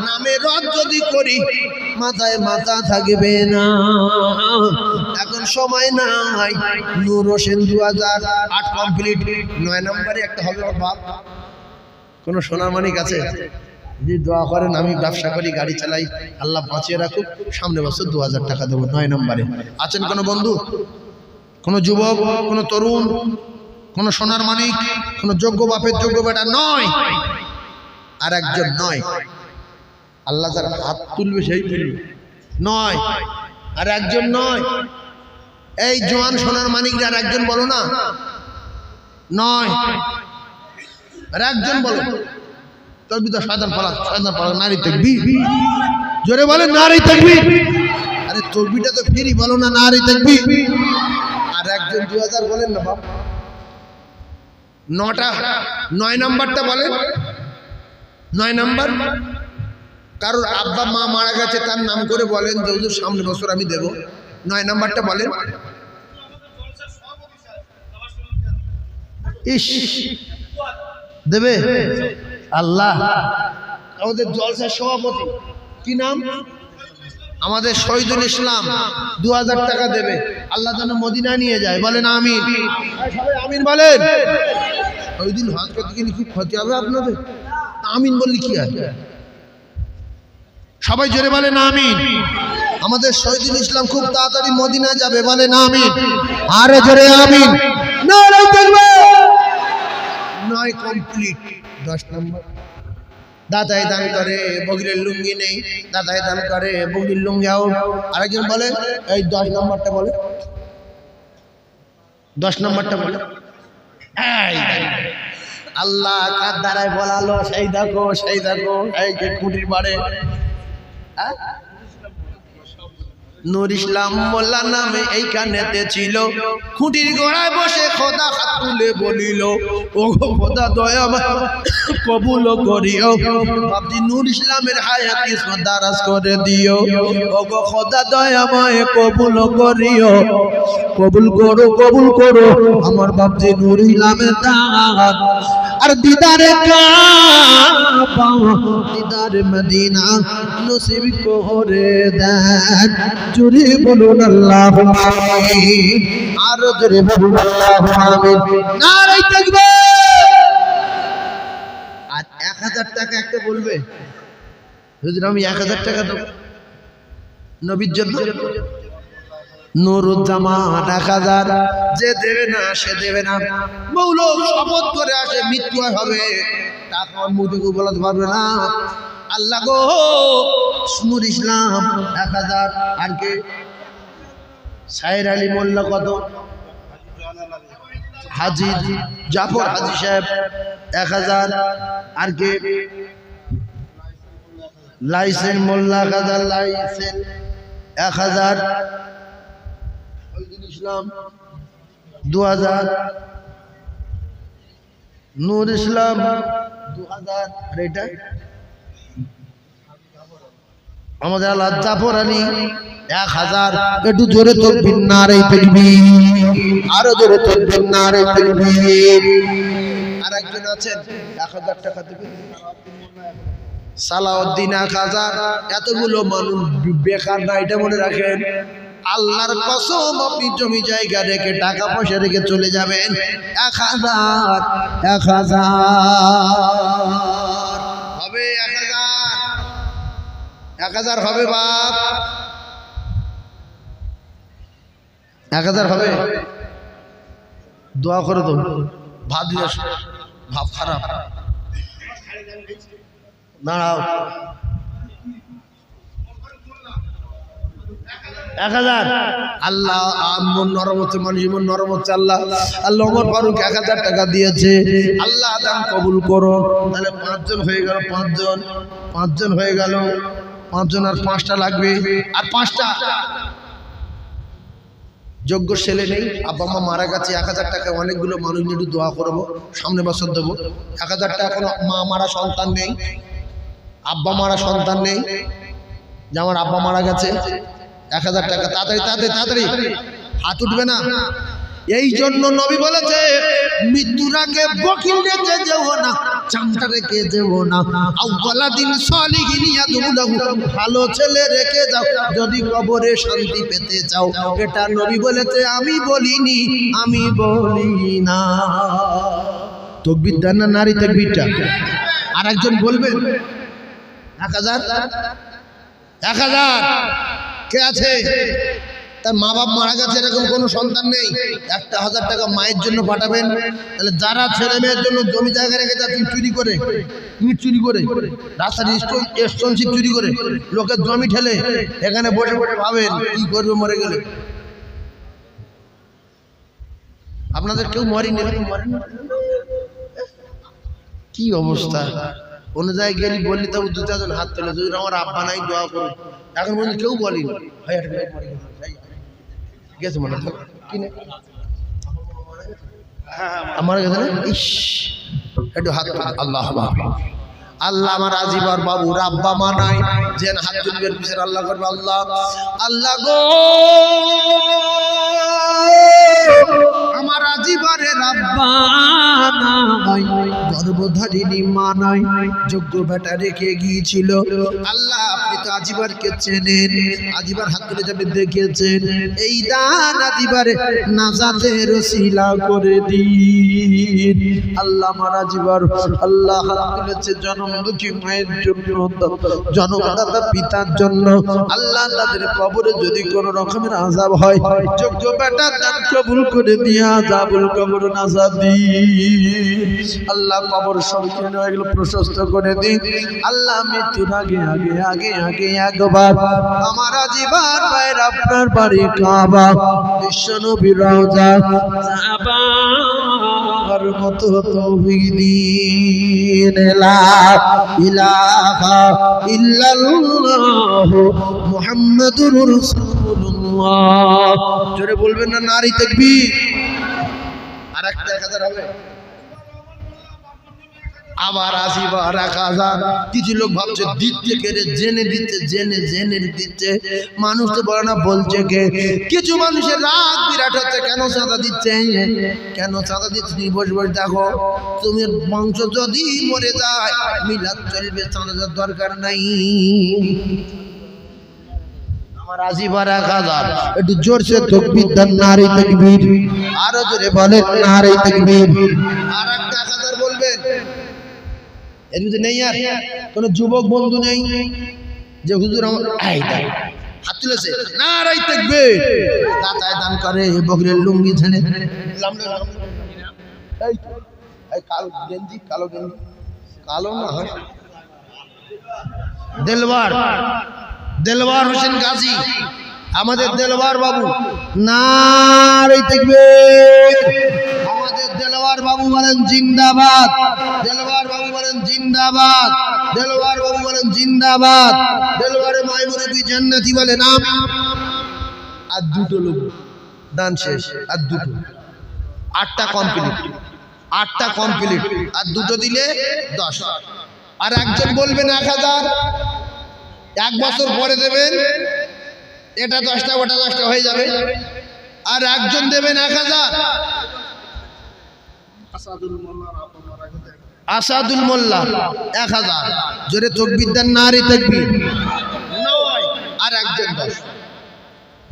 নামে রদ যদি করি মাথায় মাথা থাকবে না। এখন সময় নাই। নূর হোসেন 2008 কমপ্লিট, 9 নম্বরে একটা হবে। ওর বাপ কোন সোনার মানিক আছে? যদি দোয়া করেন, আমি ব্যবসা করি, গাড়ি চালাই, আল্লাহ বাঁচিয়ে রাখুক, সামনে বছর 2000 টাকা দেবো। 9 নম্বরে আছেন কোনো বন্ধু, কোনো যুবক, কোনো তরুণ, কোনো সোনার মানিক, কোনো যোগ্য বাপের যোগ্য বেটা নয়, আর একজন নয়। আল্লাহ যার হাত তুলবে সেই তুলবে, নয় আর একজন নয়। এই জোয়ান সোনার মানিক আর একজন বলো না, নয় আর একজন বলো। তকবীর দাও, শয়তান পালা, শয়তান পালা, নারী তাকবীর, জোরে বলেন নারী তাকবীর। আরে তকবীরটা তো ফ্রি, বলো না নারী তাকবীর। আর একজন 2000 বলেন না বাপ। 9 নাম্বারটা বলেন, 9 নাম্বার। কারোর আব্বা মা মারা গেছে, তার নাম করে বলেন যে হুজুর সামনের বছর আমি দেব। 9 নাম্বারটা বলেন। ইস, দেবে আল্লাহ। আমাদের জলসার সভাপতি কি নাম? আমাদের শহীদুল ইসলাম 2000 টাকা দেবে। আল্লাহ যেন মদিনা নিয়ে যায়, বলেন আমিন। সবাই আমিন বলেন। ওই দিন হজ করতে গেলে কি ক্ষতি হবে আপনাদের? আমিন বললে কি হয়? সবাই জোরে বলেন আমিন। আমাদের শহীদুল ইসলাম খুব তাড়াতাড়ি মদিনা যাবে, বলেন আমিন। আরে জোরে আমিন। নারে তাকবীর। 9 কমপ্লিট। 10 নম্বর, দাদাই দান করে বগিরের লুঙ্গি নেই, দাদাই দান করে বগির লুঙ্গি আউট। আরেকজন বলে এই 10 নম্বরটা বলে, 10 নম্বরটা বলে। আল্লাহ কার দ্বারাই বলালো, সেই দেখো, সেই দেখো, এই যে খুঁটির বাড়ে নূর ইসলাম মোল্লা নামে এইখানেতে ছিল। খুঁটির গোড়ায় বসে খোদা হাত তুলে বলিল, ও খোদা দয়া কবুল করিও, বাপজি নূর ইসলামের হায়াতি দারাজ করে দিও। ও গো খোদা দয়াময় কবুল করিও, কবুল করো, কবুল করো আমার বাপজি নূর ইসলামের দান। আর দিদারে কাবা, দিদারে মদিনা নসিব করে দেন। জোরে বলুন আল্লাহুম্মা আমিন। আর জোরে বলুন আল্লাহুম্মা আমিন। নারে তাকবীর। আর 1000 টাকা একটা বলবে, হুজুর আমি 1000 টাকা দেব নবীর জন্য। নুরুজ্জামান 1000, যে দেবে না সে দেবে না। মৌলক শপথ করে আসে মৃত্যু হবে, টাকা মুখে বলতে পারবে না। আল্লাহ গো নূর ইসলাম 1000, আর কে? সাহের আলী মোল্লা কত? হাজি জাফর হাজি সাহেব 1000, আর কে? লাইসেন মোল্লা 1000, লাইসেন 1000, শহীদুল ইসলাম 2000, নূর ইসলাম 2000। আর এটা আমাদের আল্লাহ জাফর আলী 1000। একটু জোরে তাকবীর, নারে তাকবীর, আরো জোরে তাকবীর, নারে তাকবীর। আর একজন আছেন 1000 টাকা দেবে, সালাউদ্দিন 1000। এতগুলো মানুষ বেকার না, এটা মনে রাখেন। আল্লাহর কসম, আপনি জমি জায়গা রেখে টাকা পয়সা রেখে চলে যাবেন, 1000 হবে, 1000 হবে বাপ, 1000 হবে। দোয়া করে তো, ভাব দিয়ে ভাব খারাপ, দাঁড়াও। 1000। আল্লাহ মন নরম হচ্ছে, মানুষ মন নরম হচ্ছে। আল্লাহ আল্লাহ ওমর ফারুক 1000 টাকা দিয়েছে। আল্লাহ দান কবুল করো। তাহলে 5 জন হয়ে গেল, 5 জন হয়ে গেল। 5 জন আর 5টা লাগবে, আর 5টা যোগ্য ছেলে নেই, আব্বা মা মারা গেছে, 1000 টাকা অনেকগুলো মানুষ নিয়ে একটু দোয়া করবো, সামনে বছর দেবো। 1000 টাকা কোনো মা মারা সন্তান নেই, আব্বা মারা সন্তান নেই, যে আমার আব্বা মারা গেছে, 1000 টাকা তাড়াতাড়ি তাড়াতাড়ি তাড়াতাড়ি, হাত উঠবে না। এই জন্য নবী বলেছে মৃত্যুর আগে বকিল রেখে যেও না, চামটা রেখে যেও না, আউয়ালাদিন সলিহিন ইয়াদুলাহু, ভালো ছেলে রেখে যাও যদি কবরে শান্তি পেতে চাও। এটা নবী বলেছে, আমি বলিনি, আমি বলি না। তাকবীর দেন না নারী তাকবীরটা? আর একজন বলবেন 1000 1000 কে আছে তার মা বাপ মারা গেছে, এরকম কোনো সন্তান নেই, 1000 টাকা মায়ের জন্য পাঠাবেন। তাহলে যারা ছেলে মেয়ের জন্য জমি জায়গা রেখে যাচ্ছেন চুরি করে, চুরি করে রাস্তার স্টোনশিপ চুরি করে লোকের জমি ঠেলে এখানে বসে বসে ভাবেন কি করবে মরে গেলে। আপনাদের কেউ মরেনি, এরকম মরেনি? কি অবস্থা! অন্য জায়গায় গেলি বললি তবু 2-4 জন হাত তোলে, যদি আমার আব্বা নাই দোয়া করো। এখন বলছি কেউ বলেনি গেছে মনে কি না আমার গেছে না। ইস, একটু হাত আল্লাহ আল্লাহ আমার আজিবার বাবু আব্বা মা নাই, যেন হাত তুলবেন পিছের আল্লাহ করবে। আল্লাহ আল্লাহ গো, আমার আজিবারের আব্বা নাই, গর্ভধারিণী মা নাই, যোগ্য বেটা রেখে গিয়েছিল। আল্লাহ আপনি তো আজিবারকে চেনেন, আজিবার হাত তুলে যাবে দেখেছেন, এই দান আজিবারে নাজাতের ওসিলা করে দিন। আল্লাহ আমার আজিবার আল্লাহ হাত তুলেছে জন্মদুঃখী মায়ের জন্য, জন্মদাতা পিতার জন্য। আল্লাহ তাদের কবরে যদি কোনো রকমের আযাব হয়, যোগ্য বেটা দান কবুল করে দিয়া আযাবুল কবর নাজাত দিন। আল্লাহ কবর সংকীর্ণ এগুলো প্রশস্ত করে দিন। আল্লাহ মৃত্যুর আগে আগে আগে আগে একবার আমার আজিবার ভাইয়ের আপনার বাড়ি কাবা, বিশ্ব নবীর রওজা যাবার মতো তৌফিক দিন। লা ইলাহা ইল্লাল্লাহু মুহাম্মাদুর রাসূলুল্লাহ। জোরে বলবেন না নারী তাকবীর? আর একটা 1000 হবে। আবার আসিবার 1000। কিছু লোক ভাবছে দিচ্ছে কে রে, জেনে দিচ্ছে, জেনে জেনে দিচ্ছে। মানুষ তো বলে না বলছে কে। কিছু মানুষের রাগ বিরাট হচ্ছে, কেন চাঁদা দিচ্ছে, কেন চাঁদা দিচ্ছে? তুমি বসে বসে দেখো, তুমি বংশ যদি মরে যায় মিলাদ চলবে, চাঁদার দরকার নাই। আমার আসিবার 1000। একটু জোরসে তাকবীর দেন নারী তাকবীর, আরো জোরে বলেন নারী তাকবীর। আর একটা 1000 বলবেন। এর মধ্যে নেই আর কোন যুবক বন্ধু নেই যে হুজুর আমার হাত তুলেছে নারী তাকবীর, দাতায় দান করে, বকরির লুঙ্গি ছেড়ে কালো গেঞ্জি, কালো গেঞ্জি, কালো না হয় দেলওয়ার হোসেন গাজী, আমাদের দেলওয়ার বাবু নারী তাকবীর। আমাদের দেলওয়ার বাবু বলেন জিন্দাবাদ, দেলওয়ার বাবু বলেন জিন্দাবাদ, দেলওয়ার বাবু বলেন জিন্দাবাদ। দেলওয়ারে মাইমুরবি জান্নাতি বলে নাম। আর দুটো লোক দান শেষ, আর দুটো, 8টা কমপ্লিট, 8টা কমপ্লিট, আর দুটো দিলে 10। আর একজন বলবেন 1000, 1 বছর পরে দেবেন, এটা 10টা ওটা 10টা হয়ে যাবে। আর একজন দেবেন 1000, আসাদুল মোল্লা 1000। জোরে তাকবীর দেন নারী তাকবীর। আর একজন 10।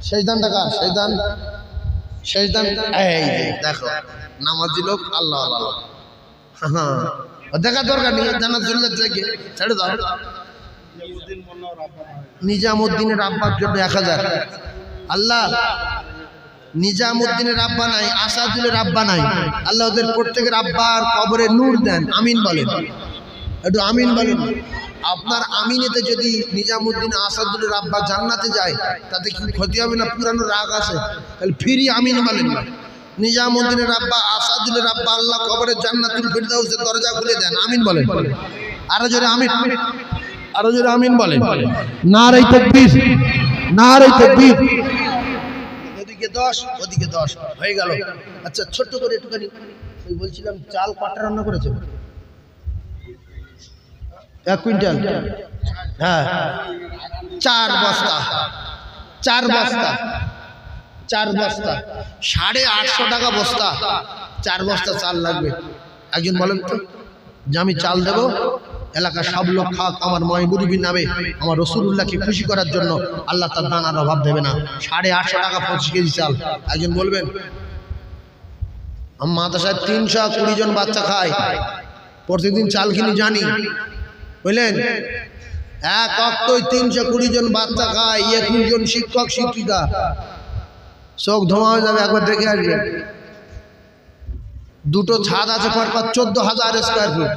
শেষ দানটা কার? শেষ দান, শেষ দান এই দেখো নামাজি লোক, আল্লাহ আল্লাহ। হ্যাঁ, দেখা দরকার নেই, জানাত চলে যাচ্ছে, ছেড়ে দাও। নিজামুদ্দিনের আব্বার জন্য 1000। আল্লাহ নিজামুদ্দিনের আব্বা নাই, আসাদুলের আব্বা নাই, আল্লাহ ওদের প্রত্যেকের আব্বার কবরে নূর দেন। আমিন বলেন, একটু আমিন বলেন। আপনার আমিনেতে যদি নিজামুদ্দিন আসাদুলের আব্বা জান্নাতে যায় তাতে কি ক্ষতি হবে না? পুরানো রাগ আছে, তাহলে ফিরি আমিন বলেন না। নিজামুদ্দিনের আব্বা আসাদুলের আব্বা আল্লাহ কবরে জান্নাতুল ফিরদাউসের দরজা খুলে দেন। আমিন বলেন। আরো জোরে আমিন, আরো জোরে আমিন বলেন। নারে তাকবীর, নারে তাকবীর। এদিকে 10 ওদিকে 10 হয়ে গেল। আচ্ছা ছোট্ট করে একটুখানি ওই বলছিলাম চাল কটা রান্না করেছে? 1 কুইন্টাল, হ্যাঁ 4 বস্তা, 4 বস্তা, 4 বস্তা 850 টাকা বস্তা, 4 বস্তা চাল লাগবে। একজন বলেন তো যে আমি চাল দেবো, এলাকার সব লোক খাক, আমার ময়মুরবির নামে, আমার রসুলুল্লাহকে খুশি করার জন্য, আল্লাহ তার দানার অভাব দেবে না। 850 টাকা 25 কেজি চাল। একজন বলবেন? আমার মাদ্রাসায় 320 জন বাচ্চা খায়, প্রতিদিন চাল কিনি জানি, বুঝলেন? এক অক্তই 320 জন বাচ্চা খায়, 21 জন শিক্ষক শিক্ষিকা। চোখ ধোঁয়া হয়ে যাবে, একবার দেখে আসবেন। দুটো ছাদ আছে পরপর, 14,000 স্কয়ার ফুট,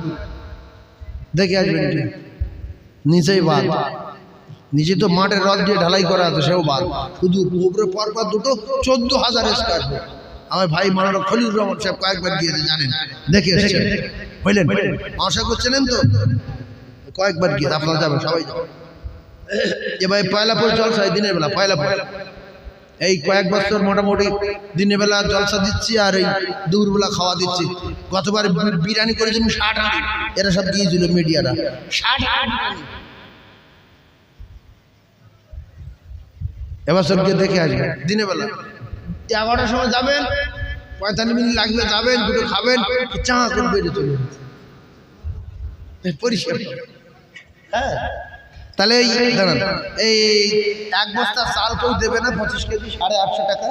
দেখে আসবেন। নিচেই বাদ, নিচে তো মাঠের রড দিয়ে ঢালাই করা আছে, সেও বাদ, শুধু উপরে পরপর দুটো 14,000 স্কয়ার ফুট। আমার ভাই মাওলানা খলিলুর রহমান সাহেব কয়েকবার গিয়েছে, জানেন, দেখে এসেছেন, বুঝলেন? আশা করছিলেন তো কয়েকবার গিয়েছে, আপনারা যাবেন, সবাই যাবেন। এবার পয়লা পর জলসা, দিনের বেলা পয়লা পর, এই কয়েক বছর মোটামুটি দিনের বেলা জলসা দিচ্ছি আর এই দুপুরবেলা খাওয়া দিচ্ছি। গতবার বিরিয়ানি করেছিলাম 60 আনি, এরা সব গিয়েছিল মিডিয়ারা, 60 আনি। এবছর গিয়ে দেখে আসবেন দিনের বেলা। 11টার সময় যাবেন, 45 মিনিট লাগবে, যাবেন, দুটো খাবেন, চা করে বেরিয়ে চলে পরিষ্কার। হ্যাঁ, তাহলে এই দাঁড়ান, এই 1 বস্তা চাল কেউ দেবে না, 25 কেজি 850 টাকা।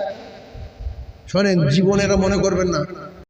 শোনেন, জীবনেরা মনে করবেন না